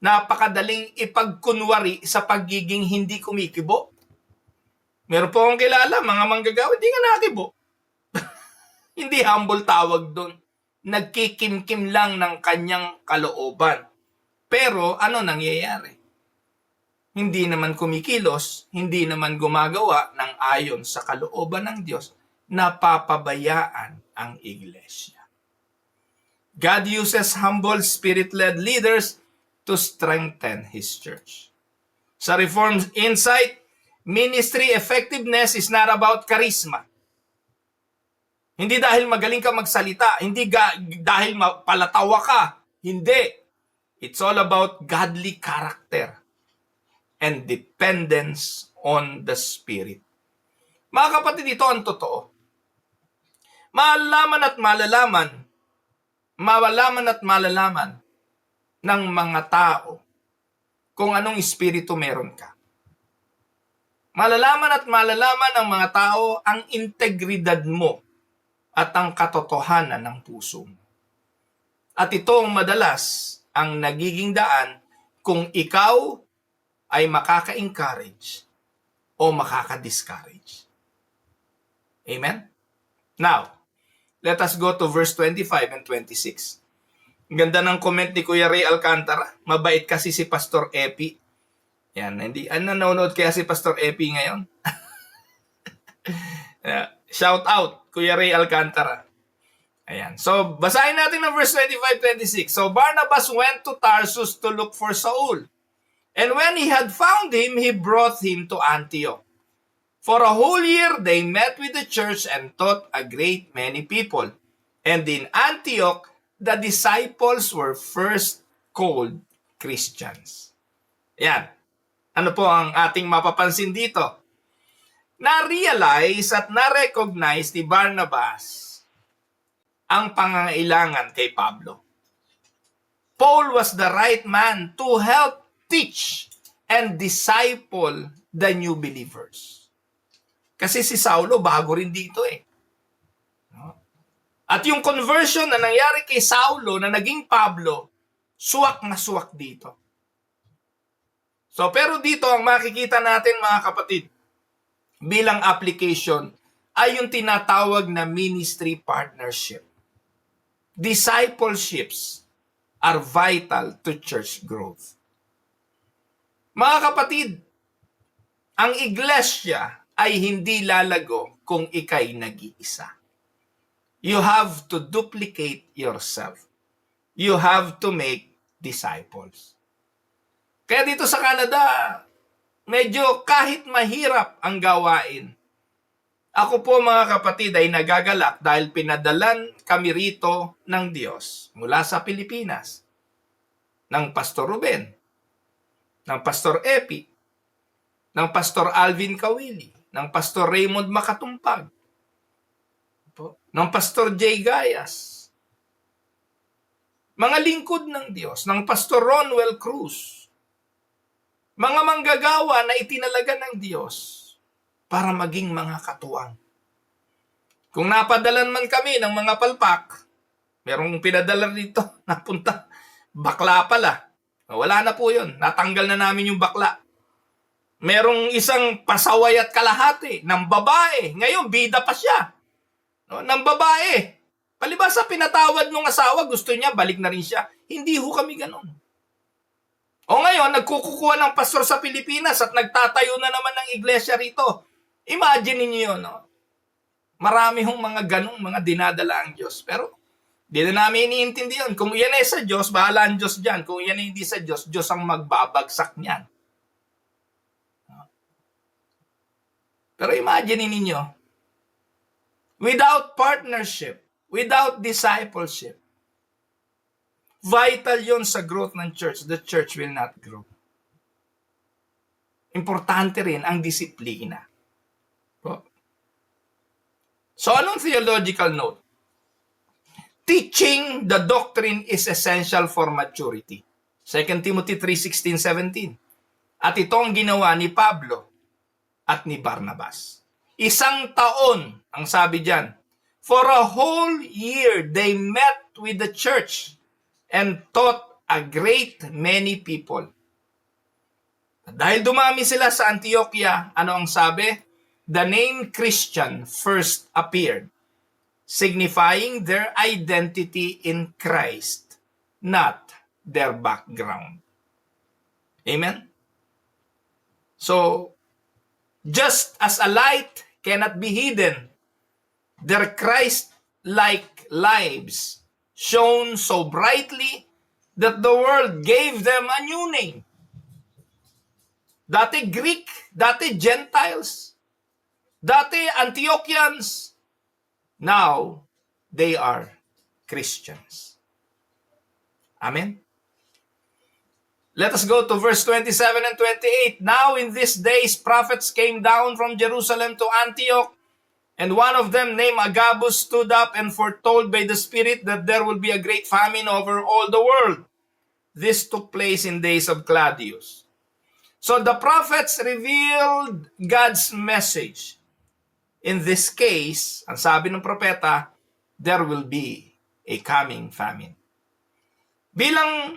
napakadaling ipagkunwari sa pagiging hindi kumikibo. Meron po akong kilala, mga manggagawa, hindi nga nakibo. Hindi humble tawag doon. Nagkikimkim lang ng kanyang kalooban. Pero ano nangyayari? Hindi naman kumikilos, hindi naman gumagawa ng ayon sa kalooban ng Diyos, napapabayaan ang iglesia. God uses humble, spirit-led leaders to strengthen His church. Sa Reformed Insight, ministry effectiveness is not about charisma. Hindi dahil magaling ka magsalita, hindi dahil palatawa ka, hindi. It's all about godly character and dependence on the Spirit. Mga kapatid, ito ang totoo. Malalaman at malalaman ng mga tao kung anong espiritu meron ka. Malalaman at malalaman ng mga tao ang integridad mo at ang katotohanan ng puso mo. At ito ang madalas ang nagiging daan kung ikaw ay makaka-encourage o makaka-discourage. Amen? Now, let us go to verse 25 and 26. Ang ganda ng comment ni Kuya Ray Alcantara. Mabait kasi si Pastor Epi. Yan, hindi. Nanonood kaya si Pastor Epi ngayon? Shout out, Kuya Ray Alcantara. Ayan. So, basahin natin ang verse 25-26. So, Barnabas went to Tarsus to look for Saul. And when he had found him, he brought him to Antioch. For a whole year, they met with the church and taught a great many people. And in Antioch, the disciples were first called Christians. Yan. Ano po ang ating mapapansin dito? Na-realize at na-recognize ni Barnabas ang pangangailangan kay Pablo. Paul was the right man to help teach and disciple the new believers. Kasi si Saulo bago rin dito eh. At yung conversion na nangyari kay Saulo na naging Pablo, suwak na suwak dito. So pero dito ang makikita natin mga kapatid bilang application ay yung tinatawag na ministry partnership. Discipleships are vital to church growth. Mga kapatid, ang iglesia ay hindi lalago kung ikay nag-iisa. You have to duplicate yourself. You have to make disciples. Kaya dito sa Canada, medyo kahit mahirap ang gawain, ako po mga kapatid ay nagagalak dahil pinadalan kami rito ng Diyos mula sa Pilipinas, ng Pastor Ruben, ng Pastor Epi, ng Pastor Alvin Kawili, ng Pastor Raymond Makatumpag, ng Pastor Jay Gayas, mga lingkod ng Diyos, ng Pastor Ronwell Cruz, mga manggagawa na itinalaga ng Diyos para maging mga katuwang. Kung napadalan man kami ng mga palpak, merong pinadala dito, napunta, bakla pala. Wala na po yun, natanggal na namin yung bakla. Merong isang pasaway at kalahati ng babae, ngayon bida pa siya. Ng babae. Palibasa pinatawad ng asawa, gusto niya, balik na rin siya. Hindi ho kami ganun. O ngayon, nagkukukuha ng pastor sa Pilipinas at nagtatayo na naman ng iglesia rito. Imagine niyo yun, no? Marami hong mga ganong mga dinadala ang Diyos. Pero, di na namin iniintindi yun. Kung yan ay sa Diyos, bahala ang Diyos dyan. Kung yan ay hindi sa Diyos, Diyos ang magbabagsak niyan. Pero imagine ninyo, without partnership, without discipleship, vital yon sa growth ng church. The church will not grow. Importante rin ang disiplina. So, anong theological note? Teaching the doctrine is essential for maturity. 2 Timothy 3:16-17. At ito ang ginawa ni Pablo at ni Barnabas. 1 taon, ang sabi diyan. For a whole year, they met with the church and taught a great many people. Dahil dumami sila sa Antioquia, ano ang sabi? The name Christian first appeared, signifying their identity in Christ, not their background. Amen? So, just as a light cannot be hidden, their Christ-like lives shone so brightly that the world gave them a new name. Dati Greek, dati Gentiles, dati Antiochians, now they are Christians. Amen? Let us go to verse 27 and 28. Now in these days prophets came down from Jerusalem to Antioch, and one of them named Agabus stood up and foretold by the Spirit that there will be a great famine over all the world. This took place in days of Claudius. So the prophets revealed God's message. In this case, ang sabi ng propeta, there will be a coming famine. Bilang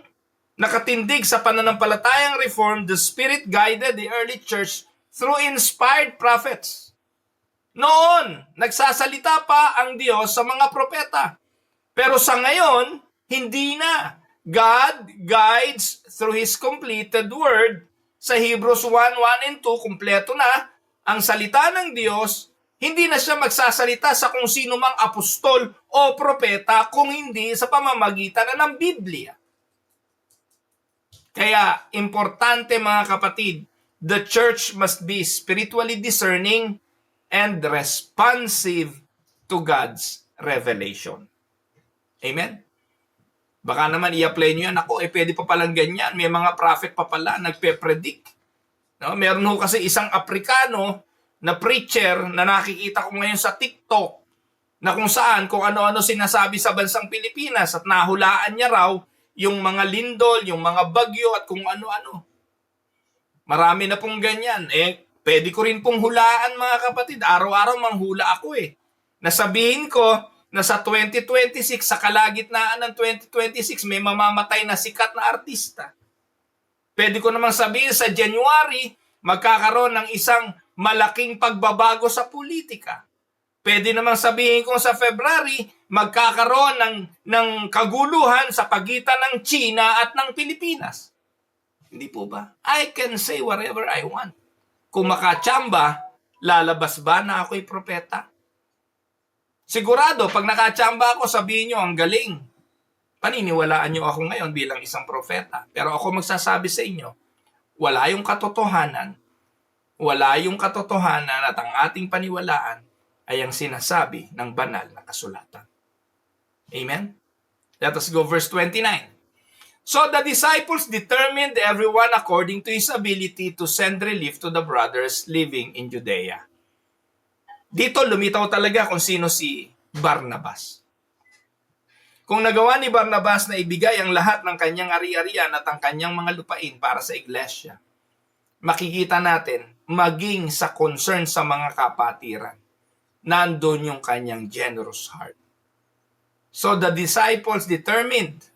nakatindig sa pananampalatayang reform, the Spirit guided the early church through inspired prophets. Noon, nagsasalita pa ang Diyos sa mga propeta. Pero sa ngayon, hindi na. God guides through His completed word. Sa Hebrews 1:1 and 2, kumpleto na ang salita ng Diyos. Hindi na siya magsasalita sa kung sino mang apostol o propeta kung hindi sa pamamagitan na ng Biblia. Kaya, importante mga kapatid, the church must be spiritually discerning and responsive to God's revelation. Amen? Baka naman i-apply nyo yan. Ako, pwede pa palang ganyan. May mga prophet pa pala, nagpe-predict. No? Meron ho kasi isang Aprikano na preacher na nakikita ko ngayon sa TikTok na kung saan, kung ano-ano sinasabi sa bansang Pilipinas at nahulaan niya raw yung mga lindol, yung mga bagyo at kung ano-ano. Marami na pong ganyan. Pwede ko rin pong hulaan mga kapatid. Araw-araw manghula ako Nasabihin ko na sa 2026, sa kalagitnaan ng 2026, may mamamatay na sikat na artista. Pwede ko namang sabihin sa January, magkakaroon ng isang malaking pagbabago sa politika. Pwede namang sabihin ko sa February, magkakaroon ng kaguluhan sa pagitan ng China at ng Pilipinas. Hindi po ba? I can say whatever I want. Kung makatsamba, lalabas ba na ako'y propeta? Sigurado, pag nakatsamba ako, sabihin nyo, ang galing. Paniniwalaan nyo ako ngayon bilang isang propeta. Pero ako magsasabi sa inyo, wala yung katotohanan. Wala yung katotohanan at ang ating paniwalaan ay ang sinasabi ng banal na kasulatan. Amen? Let us go verse 29. So the disciples determined everyone according to his ability to send relief to the brothers living in Judea. Dito lumitaw talaga kung sino si Barnabas. Kung nagawa ni Barnabas na ibigay ang lahat ng kanyang ari-arian at ang kanyang mga lupain para sa iglesia, makikita natin maging sa concern sa mga kapatiran, nandun yung kanyang generous heart. So the disciples determined,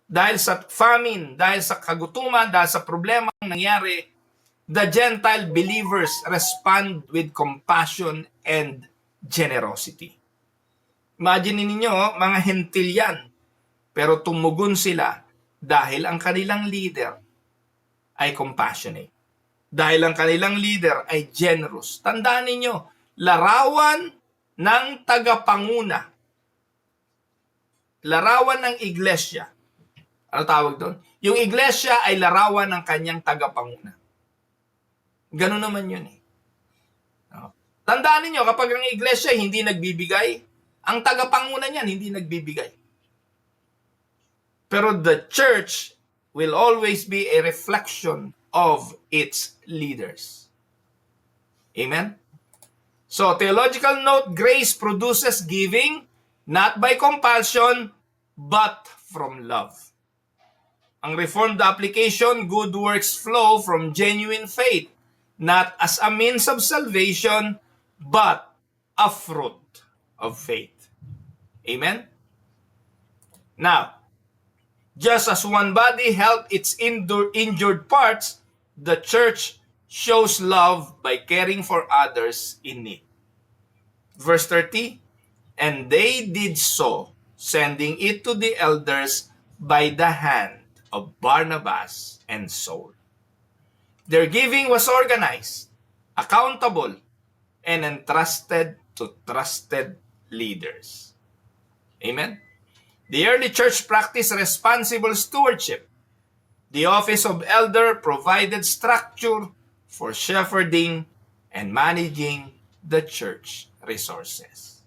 dahil sa famine, dahil sa kagutuman, dahil sa problema nangyari, the Gentile believers respond with compassion and generosity. Imagine ninyo, mga hentil yan, pero tumugon sila dahil ang kanilang leader ay compassionate. Dahil ang kanilang leader ay generous. Tandaan ninyo, larawan ng tagapanguna. Larawan ng iglesia. Ano tawag doon? Yung iglesia ay larawan ng kanyang tagapanguna. Ganun naman yun Tandaan niyo, kapag ang iglesia hindi nagbibigay, ang tagapanguna niyan hindi nagbibigay. Pero the church will always be a reflection of its leaders. Amen? So, theological note, grace produces giving, not by compulsion, but from love. Ang Reformed application, good works flow from genuine faith, not as a means of salvation, but a fruit of faith. Amen? Now, just as one body helps its injured parts, the church shows love by caring for others in need. Verse 30, and they did so, sending it to the elders by the hand of Barnabas and Saul. Their giving was organized, accountable, and entrusted to trusted leaders. Amen? The early church practiced responsible stewardship. The office of elder provided structure for shepherding and managing the church resources.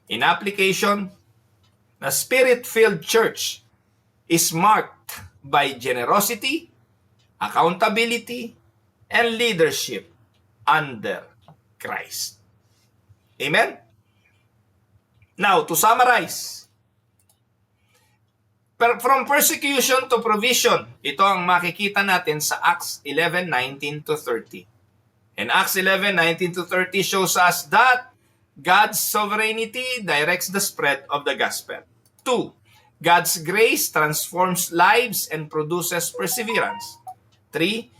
In application, the Spirit-filled church is marked by generosity, accountability, and leadership under Christ. Amen? Now, to summarize, from persecution to provision, ito ang makikita natin sa Acts 11:19-30. And Acts 11:19-30 shows us that God's sovereignty directs the spread of the gospel. 2. God's grace transforms lives and produces perseverance. 3.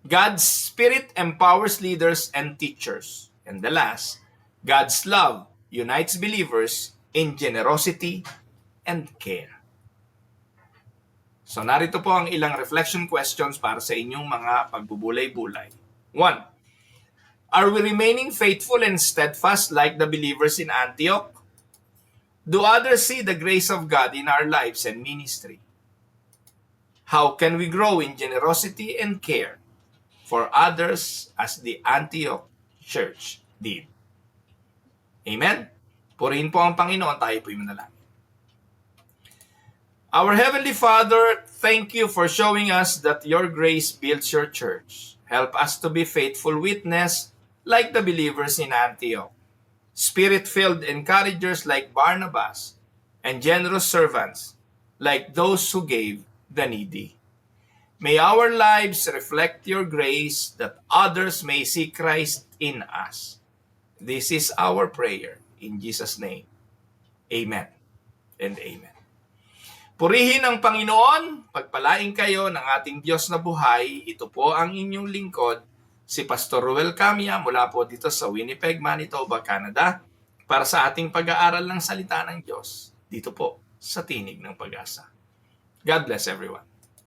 God's Spirit empowers leaders and teachers. And the last, God's love unites believers in generosity and care. So narito po ang ilang reflection questions para sa inyong mga pagbubulay-bulay. 1. Are we remaining faithful and steadfast like the believers in Antioch? Do others see the grace of God in our lives and ministry? How can we grow in generosity and care for others as the Antioch Church did? Amen? Purihin po ang Panginoon, tayo po'y manalangin. Our Heavenly Father, thank you for showing us that your grace builds your church. Help us to be faithful witness like the believers in Antioch, Spirit-filled encouragers like Barnabas, and generous servants like those who gave the needy. May our lives reflect your grace that others may see Christ in us. This is our prayer in Jesus' name. Amen and amen. Purihin ang Panginoon, pagpalain kayo ng ating Diyos na buhay. Ito po ang inyong lingkod, si Pastor Ruel Camia mula po dito sa Winnipeg, Manitoba, Canada, para sa ating pag-aaral ng salita ng Diyos dito po sa Tinig ng Pag-asa. God bless everyone.